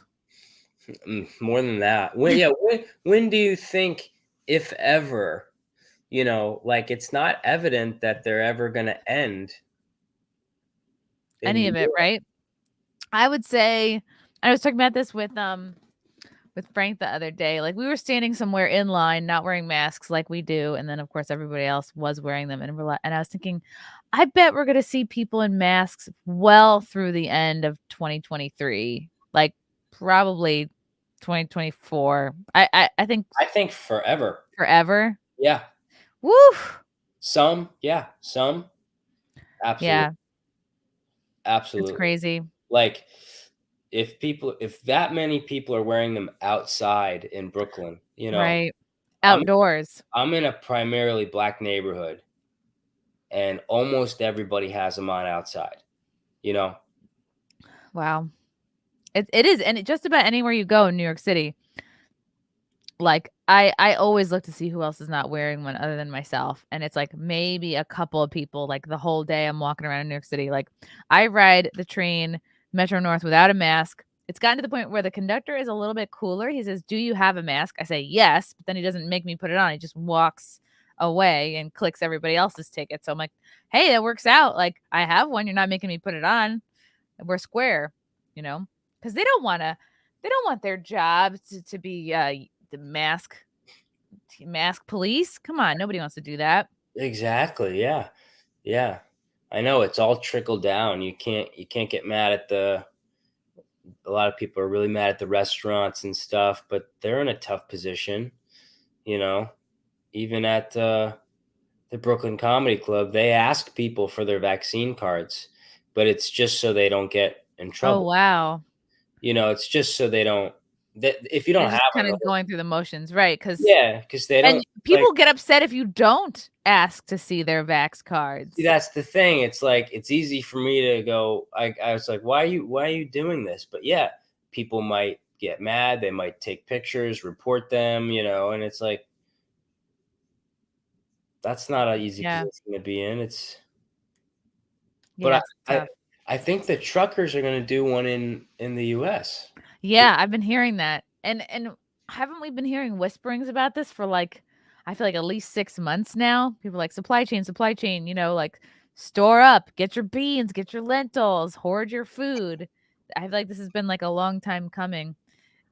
More than that. When do you think, if ever, like it's not evident that they're ever going to end Any of it, right? I would say, I was talking about this with Frank the other day. Like we were standing somewhere in line, not wearing masks like we do, and then of course everybody else was wearing them, and I was thinking, I bet we're gonna see people in masks well through the end of 2023, like probably 2024. I think forever. Forever. Yeah. Woo. Some. Absolutely. Yeah. Absolutely. It's crazy. Like if that many people are wearing them outside in Brooklyn, right, outdoors. I'm in a primarily Black neighborhood, and almost everybody has them on outside. Wow, it is, and just about anywhere you go in New York City. Like I always look to see who else is not wearing one other than myself, and it's like maybe a couple of people. Like the whole day I'm walking around in New York City. Like I ride the train Metro North without a mask. It's gotten to the point where the conductor is a little bit cooler. He says, "Do you have a mask?" I say, "Yes," but then he doesn't make me put it on. He just walks away and clicks everybody else's ticket. So I'm like, "Hey, that works out. Like I have one. You're not making me put it on. We're square," because they don't want their job to be the mask police. Come on, nobody wants to do that. Exactly. Yeah. I know it's all trickled down. You can't get mad at a lot of people are really mad at the restaurants and stuff, but they're in a tough position. Even at the Brooklyn Comedy Club, they ask people for their vaccine cards. but it's just so they don't get in Oh, trouble. wow. You know, it's just so they don't. That if you They're don't just have kinda them, going through the motions, right? Because because they and don't like. people get upset if you don't ask to see their Vax See, cards. that's the thing. It's like it's easy for me to go. I was like, why are you doing this? But yeah, people might get mad. They might take pictures, report them. You know, and it's like that's not an easy Yeah. position to be in. Yeah, But it's I tough. I think the truckers are going to do one in the U.S. Yeah, I've been hearing that. And haven't we been hearing whisperings about this for, like, I feel like at least 6 months now? People are like, supply chain, like, store up, get your beans, get your lentils, hoard your food." I feel like this has been, like, a long time coming,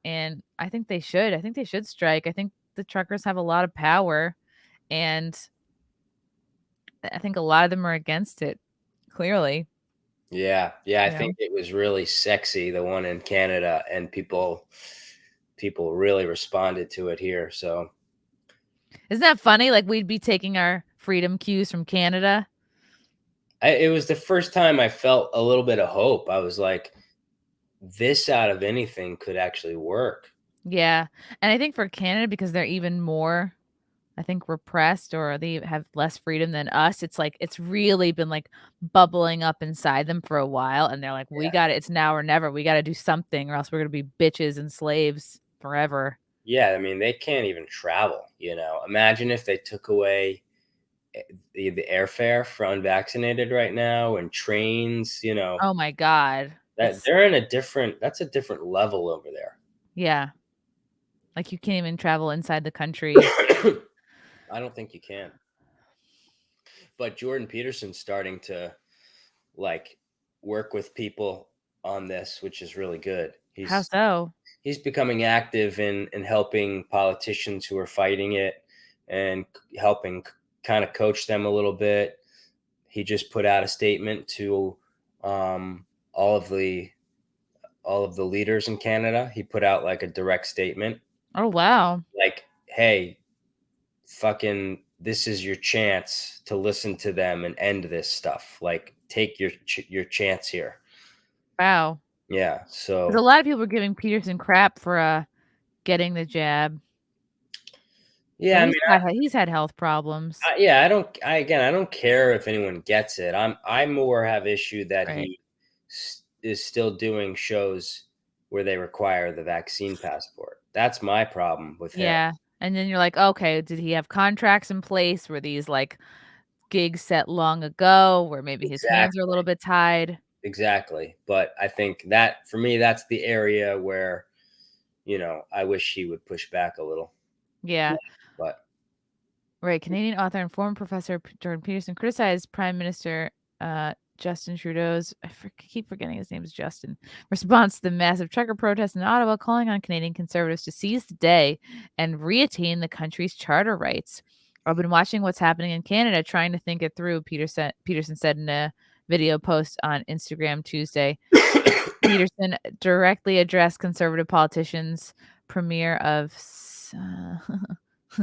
and I think they should. I think they should strike. I think the truckers have a lot of power, and I think a lot of them are against it, clearly, Yeah, I you know? think it was really sexy, the one in Canada, and people really responded to it here. So Isn't that funny? Like, we'd be taking our freedom cues from Canada. it was the first time I felt a little bit of hope. I was like, this out of anything could actually work. Yeah, and I think for Canada, because they're even more, I think, repressed or they have less freedom than us, it's like it's really been, like, bubbling up inside them for a while, and they're like, "We got it's now or never. We gotta do something or else we're gonna be bitches and slaves forever." Yeah, I mean, they can't even travel, Imagine if they took away the airfare for unvaccinated right now and trains, Oh my god. that It's they're in that's a different level over there. yeah, like, you can't even travel inside the country. I don't think you can. But Jordan Peterson's starting to like work with people on this, which is really good. How so? He's becoming active in helping politicians who are fighting it and helping kind of coach them a little bit. He just put out a statement to um, all of the leaders in Canada. He put out like a direct statement, Oh, wow. like, "Hey, fucking, this is your chance to listen to them and end this stuff. Like, take your chance here." Wow. Yeah. 'Cause a So lot of people are giving Peterson crap for, getting the jab, yeah, but I mean, he's had health problems. yeah, I don't care if anyone gets it. I more have issue that Right. he is still doing shows where they require the vaccine passport. That's my problem with him. Yeah, and then you're like, "Okay, did he have contracts in place? Were these, like, gigs set long ago where maybe his hands are a Exactly. little bit tied?" Exactly. But I think that for me, that's the area where, I wish he would push back a little. Yeah. But Right, Canadian author and former professor Jordan Peterson criticized Prime Minister, Justin Trudeau's keep forgetting his name is Justin, response to the massive trucker protests in Ottawa, calling on Canadian Conservatives to seize the day and reattain the country's charter rights. "I've been watching what's happening in Canada, trying to think it through," Peterson said in a video post on Instagram Tuesday. Peterson directly addressed Conservative politicians, Premier of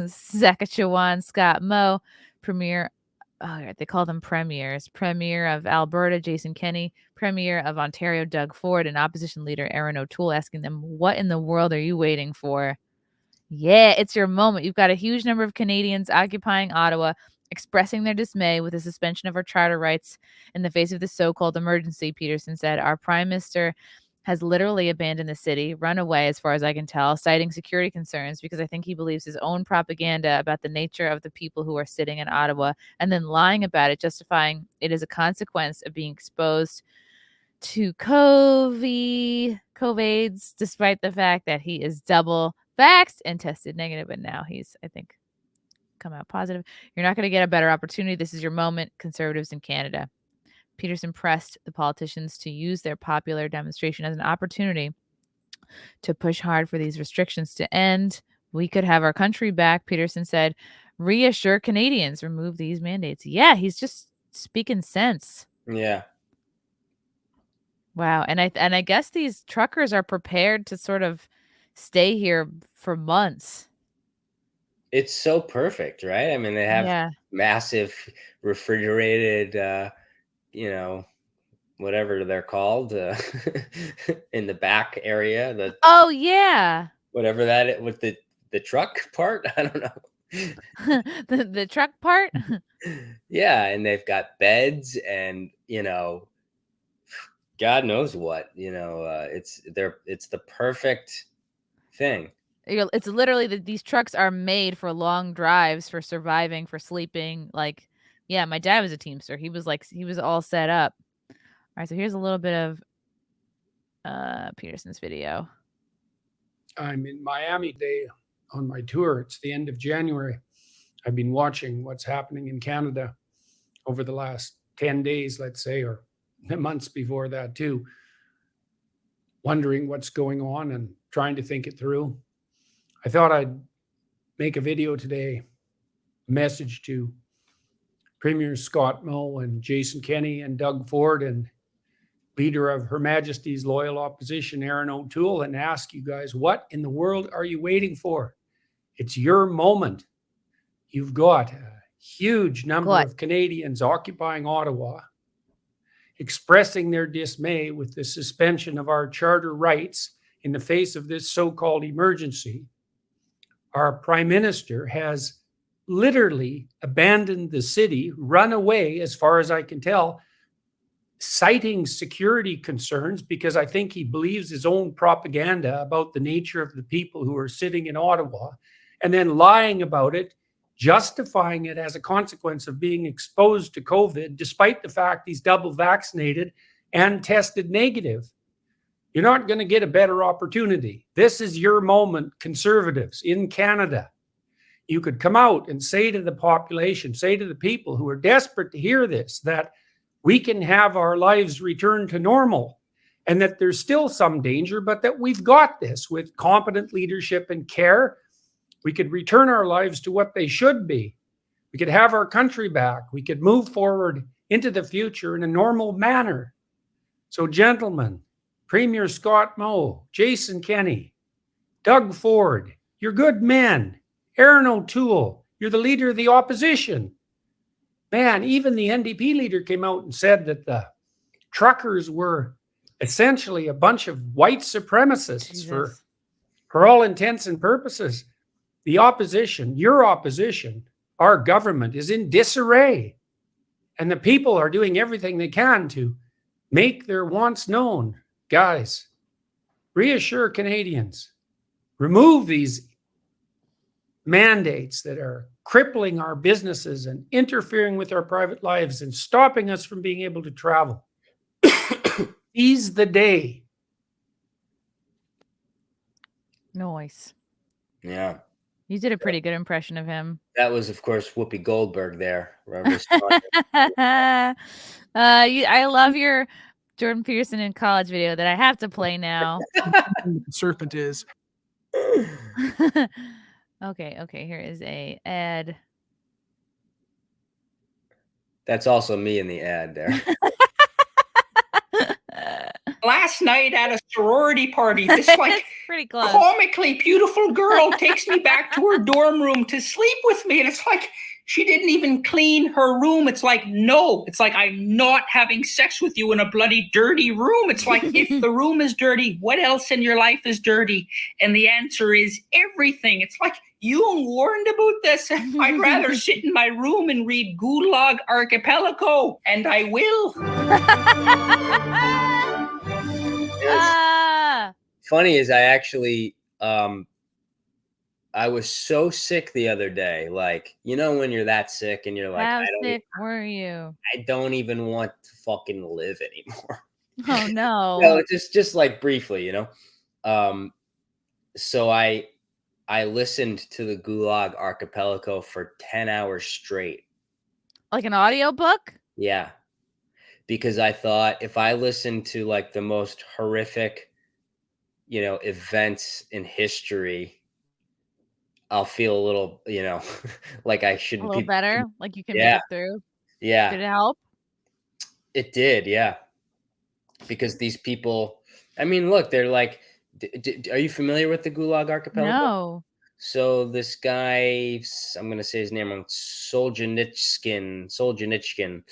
Saskatchewan, Scott Moe, Premier they call them premiers, Premier of Alberta, Jason Kenney, Premier of Ontario, Doug Ford, and Opposition Leader Erin O'Toole, asking them, "What in the world are you waiting for? Yeah, it's your moment. You've got a huge number of Canadians occupying Ottawa, expressing their dismay with the suspension of our charter rights in the face of the so-called emergency," Peterson said. "Our Prime Minister has literally abandoned the city, run away as far as I can tell, citing security concerns because I think he believes his own propaganda about the nature of the people who are sitting in Ottawa and then lying about it, justifying it as a consequence of being exposed to COVIDs, despite the fact that he is double vaxxed and tested negative, and now he's, I think, come out positive. You're not going to get a better opportunity. This is your moment, Conservatives in Canada." Peterson pressed the politicians to use their popular demonstration as an opportunity to push hard for these restrictions to end. "We could have our country back," Peterson said. "Reassure Canadians, remove these mandates." Yeah, he's just speaking sense. yeah, Wow, and I guess these truckers are prepared to sort of stay here for months. it's so perfect, right? I mean, they have Yeah. massive refrigerated, you know, whatever they're called, in the back area, Oh, yeah. whatever that with the truck part. I don't know. The truck part? Yeah, and they've got beds and, God knows what, it's the perfect thing. It's literally that these trucks are made for long drives, for surviving, for sleeping. Like, yeah, my dad was a Teamster. He was all set up. All right, so here's a little bit of Peterson's video. I'm in Miami today on my tour. It's the end of January. I've been watching what's happening in Canada over the last 10 days, let's say, or the months before that too, wondering what's going on and trying to think it through. I thought I'd make a video today, a message to Premier Scott Moe and Jason Kenney and Doug Ford and Leader of Her Majesty's Loyal Opposition, Erin O'Toole, and ask you guys, what in the world are you waiting for? It's your moment. You've got a huge number of Canadians occupying Ottawa, expressing their dismay with the suspension of our charter rights in the face of this so-called emergency. Our Prime Minister has literally abandoned the city, run away, as far as I can tell, citing security concerns because I think he believes his own propaganda about the nature of the people who are sitting in Ottawa, and then lying about it, justifying it as a consequence of being exposed to COVID, despite the fact he's double vaccinated and tested negative. You're not going to get a better opportunity. This is your moment, Conservatives in Canada. You could come out and say to the population, say to the people who are desperate to hear this, that we can have our lives return to normal and that there's still some danger, but that we've got this with competent leadership and care. We could return our lives to what they should be. We could have our country back. We could move forward into the future in a normal manner. So, gentlemen, Premier Scott Moe, Jason Kenney, Doug Ford, you're good men. Erin O'Toole, you're the leader of the opposition. Man, even the NDP leader came out and said that the truckers were essentially a bunch of white supremacists for all intents and purposes. The opposition, your opposition, our government is in disarray. And the people are doing everything they can to make their wants known. Guys, reassure Canadians. Remove these mandates that are crippling our businesses and interfering with our private lives and stopping us from being able to travel. Seize the day. Nice. Yeah. You did a pretty good impression of him. That was, of course, Whoopie Goldberg there. I love your Jordan Peterson in college video that I have to play now. Serpent is. Okay, here is a ad. That's also me in the ad there. Last night at a sorority party, this like pretty close. Comically beautiful girl takes me back to her dorm room to sleep with me, and it's like she didn't even clean her room. It's like, no, it's like, I'm not having sex with you in a bloody dirty room. It's like, if the room is dirty, what else in your life is dirty? And the answer is everything. It's like, you warned about this. I'd rather sit in my room and read Gulag Archipelago, and I will. Funny is I actually I was so sick the other day, like, when you're that sick and you're like, how sick were you? I don't even want to fucking live anymore. Oh no. No, just like briefly, so I listened to the Gulag Archipelago for 10 hours straight. Like an audiobook? Yeah. Because I thought if I listened to like the most horrific, events in history, I'll feel a little, like I shouldn't be a little better. Like you can make it through. Yeah. Did it help? It did. Yeah. Because these people, I mean, look, they're like, are you familiar with the Gulag Archipelago? No. So this guy, I'm going to say his name wrong, Solzhenitsyn.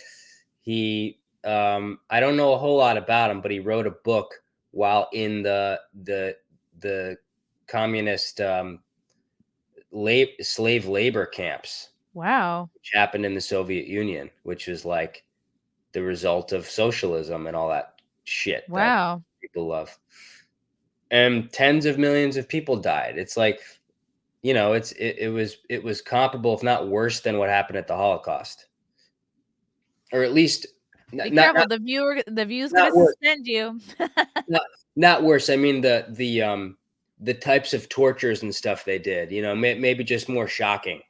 He I don't know a whole lot about him, but he wrote a book while in the communist slave labor camps, Wow. which happened in the Soviet Union, which was like the result of socialism and all that shit that Wow. people love. And tens of millions of people died. It's like, you know, it was comparable, if not worse, than what happened at the Holocaust, or at least Be not careful. The view's gonna not worse. suspend you. Not worse. I mean the types of tortures and stuff they did. You know, maybe just more shocking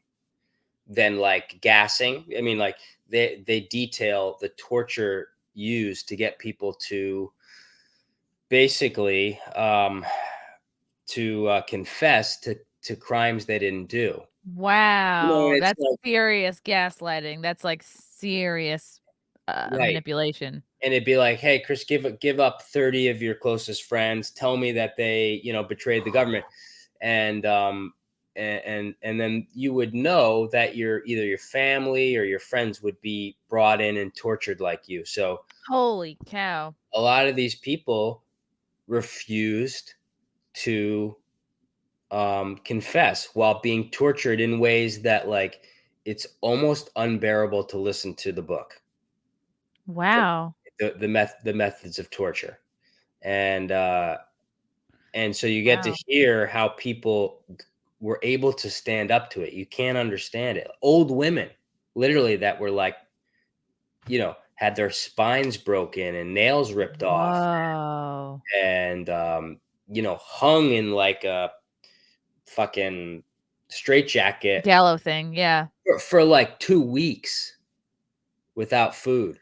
than like gassing. I mean, like they detail the torture used to get people to basically confess to crimes they didn't do. Wow, It's that's like, serious gaslighting. That's like serious right. manipulation. And it'd be like, hey, Chris, give up 30 of your closest friends. Tell me that they, you know, betrayed the government. And then you would know that either your family or your friends would be brought in and tortured like you. So Holy cow. a lot of these people refused to confess while being tortured in ways that, like, it's almost unbearable to listen to the book. Wow. The methods of torture. And so you get to Wow. hear how people were able to stand up to it. You can't understand it. Old women, literally, that were like, you know, had their spines broken and nails ripped off, Whoa. and you know, hung in like a fucking straitjacket Gallow thing, yeah. for like 2 weeks without food.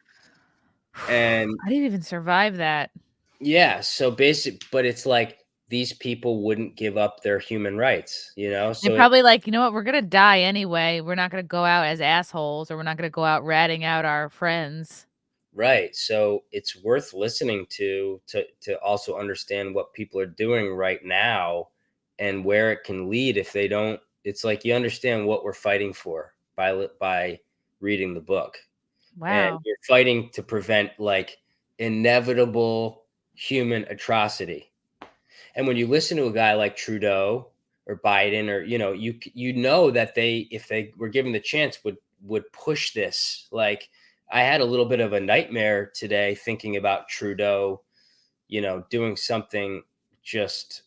And I didn't even survive that. yeah, so but it's like these people wouldn't give up their human rights, you know? They're So probably like, you know what, we're gonna die anyway. We're not gonna go out as assholes, or we're not gonna go out ratting out our friends. right. So it's worth listening to also understand what people are doing right now and where it can lead if they don't. It's like you understand what we're fighting for by reading the book. And Wow. you're fighting to prevent like inevitable human atrocity. And when you listen to a guy like Trudeau or Biden, or you know, you know that they, if they were given the chance, would push this. Like, I had a little bit of a nightmare today thinking about Trudeau, you know, doing something just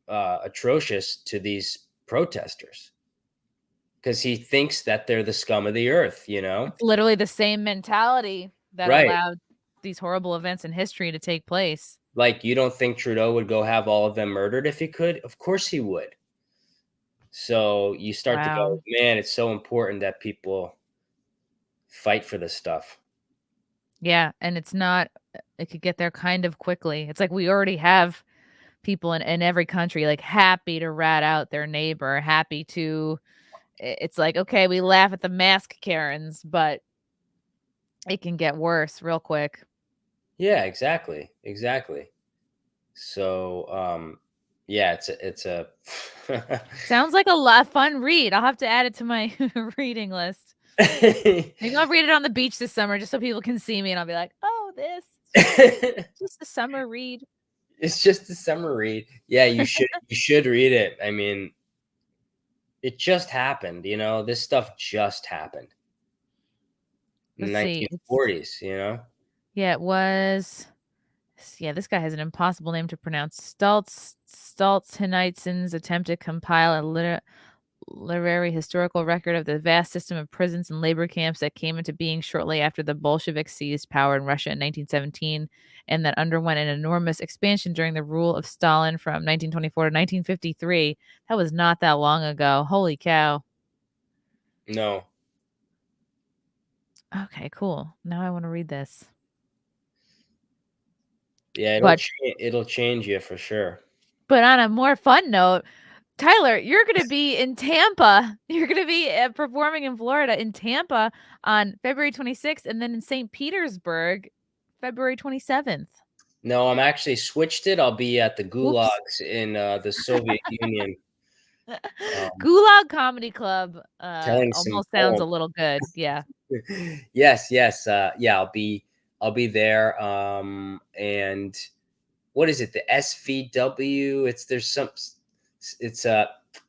atrocious to these protesters because he thinks that they're the scum of the earth, you know? It's literally the same mentality that Right. allowed these horrible events in history to take place. Like, you don't think Trudeau would go have all of them murdered if he could? Of course he would. So you start to Wow. go, man, it's so important that people fight for this stuff. Yeah, and it's not it could get there kind of quickly. It's like we already have people in every country, like, happy to rat out their neighbor, happy to it's like, okay, we laugh at the mask Karens, but it can get worse real quick. Yeah, exactly. Exactly. So, yeah, it's a Sounds like a lot fun read. I'll have to add it to my reading list. Maybe I'll read it on the beach this summer just so people can see me and I'll be like, "Oh, this just a summer read." It's just a summer read. Yeah, you should read it. I mean, it just happened, you know. This stuff just happened in the Let's see. It's 1940s, you know. yeah, it was yeah, this guy has an impossible name to pronounce. Hutchinson's attempt to compile a literary historical record of the vast system of prisons and labor camps that came into being shortly after the Bolsheviks seized power in Russia in 1917 and that underwent an enormous expansion during the rule of Stalin from 1924 to 1953. That was not that long ago. Holy cow. No. Okay, cool. Now I want to read this. Yeah, But it'll change you for sure. but on a more fun note, Tyler, you're going to be in Tampa. You're going to be performing in Florida in Tampa on February 26th and then in St. Petersburg February 27th. No, I'm actually switched it. I'll be at the Whoops. gulags in the Soviet Union. Gulag Comedy Club Telling some almost sounds a poems. little good. Yeah. Yes, yes. Yeah, I'll be there. And what is it? The SVW.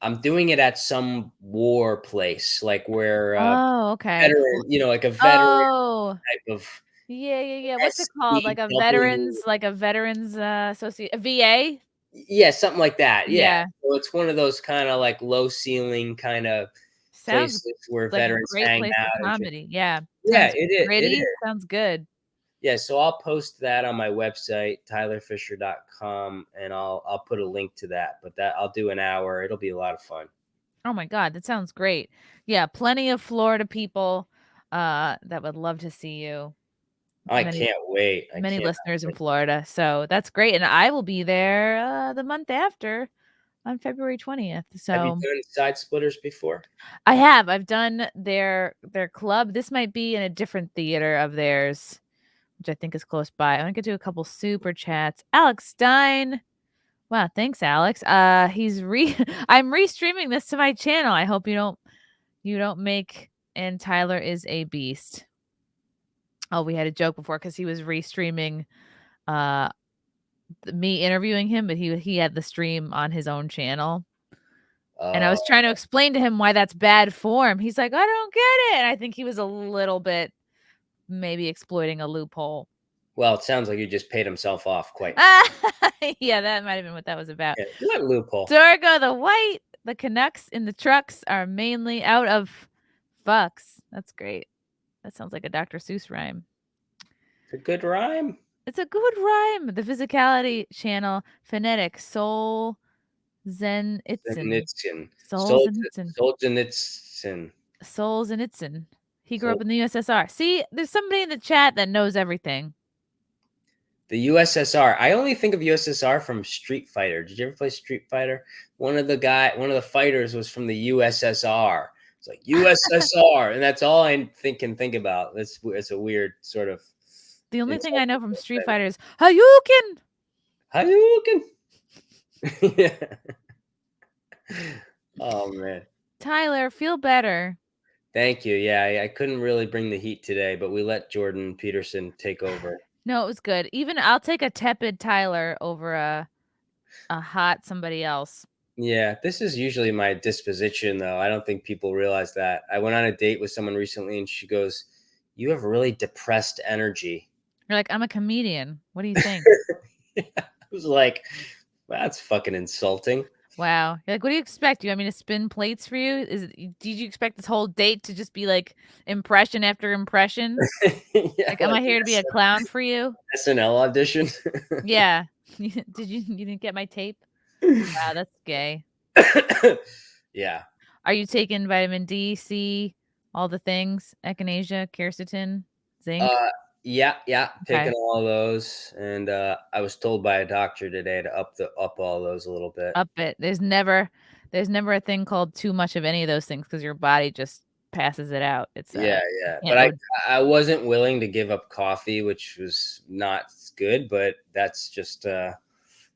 I'm doing it at some war place, like where Oh, okay. veteran, like a veteran Oh, type of yeah. What's it called? Like a veterans, a VA? Yeah, something like that. Yeah. Yeah. So it's one of those kind of like low ceiling kind of Sounds places where like a veterans great hang place for out. comedy. Yeah. Yeah, Sounds it is. gritty. Sounds good. Yeah, so I'll post that on my website, tylerfischer.com, and I'll put a link to that. But I'll do an hour. It'll be a lot of fun. Oh my God, that sounds great. Yeah, plenty of Florida people that would love to see you. I can't wait. Many listeners in Florida. So that's great. And I will be there the month after on February 20th. So have you done Side Splitters before? I have. I've done their club. This might be in a different theater of theirs, which I think is close by. I'm gonna do a couple super chats. Alex Stein. Wow, thanks, Alex. I'm restreaming this to my channel. I hope you don't make and Tyler is a beast. Oh, we had a joke before because he was restreaming me interviewing him, but he had the stream on his own channel. And I was trying to explain to him why that's bad form. He's like, I don't get it. And I think he was a little bit maybe exploiting a loophole. Well, it sounds like you just paid himself off quite. Yeah, that might have been what that was about. Yeah, what loophole? Dorgo the White, the Canucks in the trucks are mainly out of fucks. That's great. That sounds like a Dr. Seuss rhyme. It's a good rhyme. It's a good rhyme. The Physicality channel, phonetic, soul, Solzhenitsyn. Solzhenitsyn. He grew up in the USSR. See, there's somebody in the chat that knows everything. The USSR. I only think of USSR from Street Fighter. Did you ever play Street Fighter? One of the fighters was from the USSR. It's like USSR, and that's all I can think about. It's a weird sort of. The only thing I know from Street Fighter is Hadouken. Yeah. Oh man. Tyler, feel better. Thank you. Yeah, I couldn't really bring the heat today, but we let Jordan Peterson take over. No, it was good. Even I'll take a tepid Tyler over a hot somebody else. Yeah, this is usually my disposition, though. I don't think people realize that. I went on a date with someone recently, and she goes, "You have really depressed energy." You're like, I'm a comedian. What do you think? Yeah, I was like, well, that's fucking insulting. Wow. You're like, what do you expect? You want me to spin plates for you? Did you expect this whole date to just be like impression after impression? Yeah, like, am I here to be a clown for you? SNL audition? Yeah. You didn't get my tape? Wow, that's gay. Yeah. Are you taking vitamin D, C, all the things? Echinacea, quercetin, zinc? Yeah, taking all those, and I was told by a doctor today to up all those a little bit. Up it. There's never a thing called too much of any of those things because your body just passes it out. It's yeah. But I wasn't willing to give up coffee, which was not good, but that's just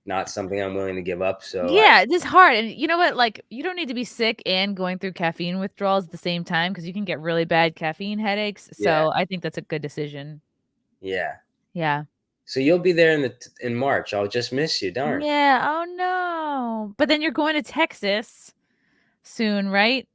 not something I'm willing to give up. So yeah, it's hard. And you know what? Like, you don't need to be sick and going through caffeine withdrawals at the same time because you can get really bad caffeine headaches. So I think that's a good decision. Yeah. So you'll be there in March. I'll just miss you, darn. Yeah. Oh no. But then you're going to Texas soon, right?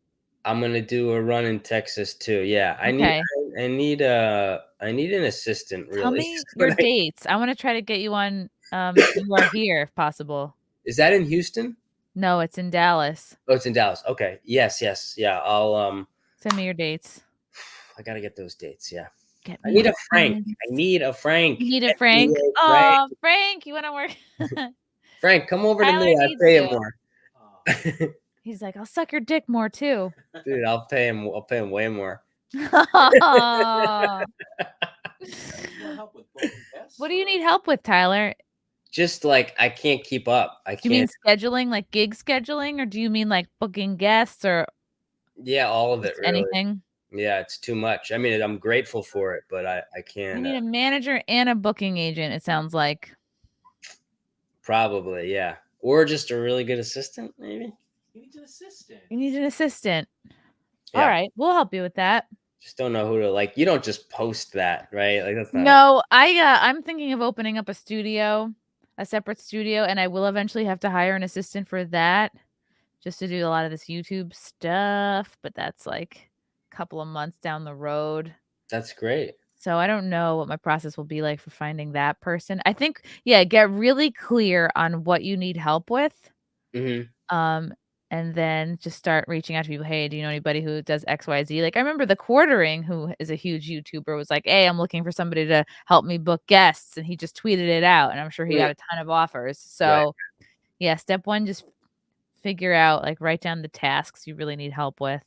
I'm gonna do a run in Texas too. Yeah. I need an assistant, really. Tell me your dates. I want to try to get you on You Are Here if possible. Is that in Houston? No, it's in Dallas. Oh, it's in Dallas. Okay. Yes. Yeah. I'll send me your dates. I gotta get those dates. Yeah. I need a Frank. You need a Frank. Oh, Frank, you want to work? Frank, come over to me. I pay him more. He's like, I'll suck your dick more too. Dude, I'll pay him way more. What do you need help with, Tyler? Just like I can't keep up. Do you mean scheduling, like gig scheduling, or do you mean like booking guests or? Yeah, all of it. Really. Anything. Yeah, it's too much. I mean, I'm grateful for it, but I can't. I need a manager and a booking agent, it sounds like. Probably, yeah. Or just a really good assistant, maybe. You need an assistant. Yeah. All right. We'll help you with that. Just don't know who to like. You don't just post that, right? Like that's not. No, I'm thinking of opening up a separate studio, and I will eventually have to hire an assistant for that, just to do a lot of this YouTube stuff. But that's like a couple of months down the road. That's great. So I don't know what my process will be like for finding that person. I think, yeah, get really clear on what you need help with. And then just start reaching out to people. Hey, do you know anybody who does XYZ? Like I remember the Quartering, who is a huge YouTuber, was like, hey, I'm looking for somebody to help me book guests. And he just tweeted it out. And I'm sure he got a ton of offers. So yeah, step one, just figure out, like write down the tasks you really need help with.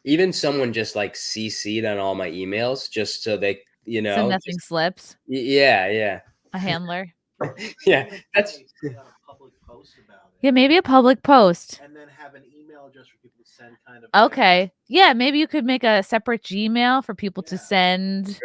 Even someone just like CC'd on all my emails just so they, you know, So nothing slips. Yeah. A handler. Yeah, that's yeah, maybe a public post. And then have an email address for people to send kind of. Okay. Yeah, maybe you could make a separate Gmail for people to send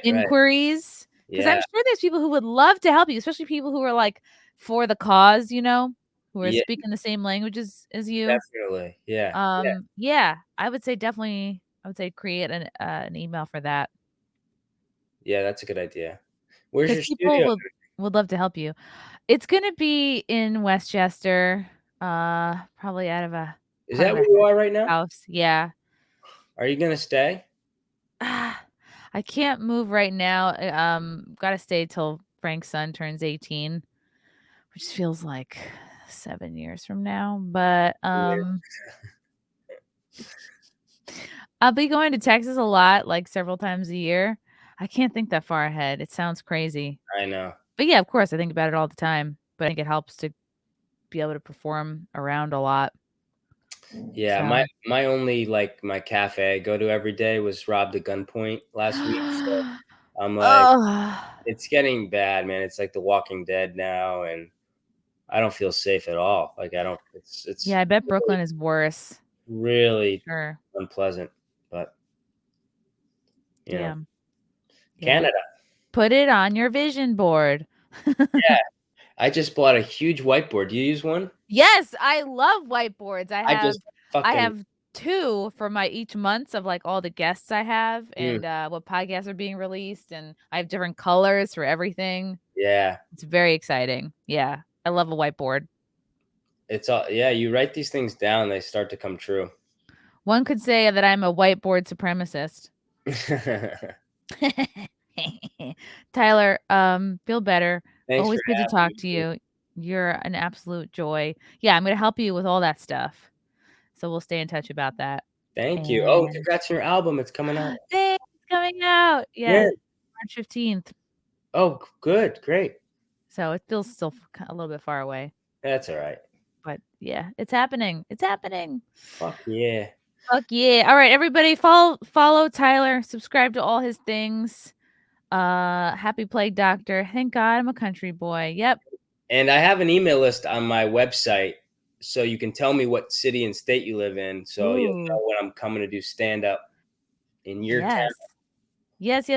inquiries. Because I'm sure there's people who would love to help you, especially people who are like for the cause, you know, who are speaking the same languages as you. Definitely. Yeah. Yeah, I would say definitely. I would say create an email for that. Yeah, that's a good idea. Where's your people studio? would love to help you. It's gonna be in Westchester, probably out of a. Is that where you are right now? House, yeah. Are you gonna stay? I can't move right now. Gotta stay till Frank's son turns 18, which feels like 7 years from now. But I'll be going to Texas a lot, like several times a year. I can't think that far ahead. It sounds crazy. I know. But yeah, of course, I think about it all the time. But I think it helps to be able to perform around a lot. Yeah, my only like my cafe I go to every day was robbed at gunpoint last week. So I'm like, it's getting bad, man. It's like The Walking Dead now, and I don't feel safe at all. Like I don't. It's yeah. I bet Brooklyn is worse. Really unpleasant, but you know, Canada. Put it on your vision board. Yeah, I just bought a huge whiteboard. Do you use one? Yes, I love whiteboards. I have 2 for my each months of like all the guests I have and what podcasts are being released, and I have different colors for everything. Yeah, it's very exciting. Yeah, I love a whiteboard. It's all you write these things down, they start to come true. One could say that I'm a whiteboard supremacist. Tyler, feel better. Thanks. Always good to talk to you. You're an absolute joy. Yeah, I'm going to help you with all that stuff. So we'll stay in touch about that. Thank you. Oh, congrats on your album. It's coming out. Thanks. Coming out. Yeah. March 15th. Oh, good. Great. So it feels still a little bit far away. That's all right. But yeah, it's happening. It's happening. Fuck yeah. Fuck yeah. All right, everybody, follow Tyler. Subscribe to all his things. Happy Plague Doctor. Thank God I'm a country boy. Yep. And I have an email list on my website, so you can tell me what city and state you live in, so you'll know when I'm coming to do stand up in your town. Yes.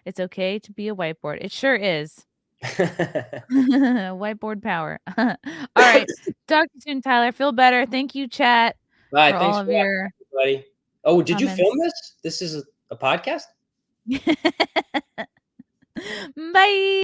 It's okay to be a whiteboard. It sure is. Whiteboard power. All right. Talk to you soon, Tyler. Feel better. Thank you, chat. Bye. For Thanks all of your everybody. Oh, did comments. you film this? This is a podcast? Bye.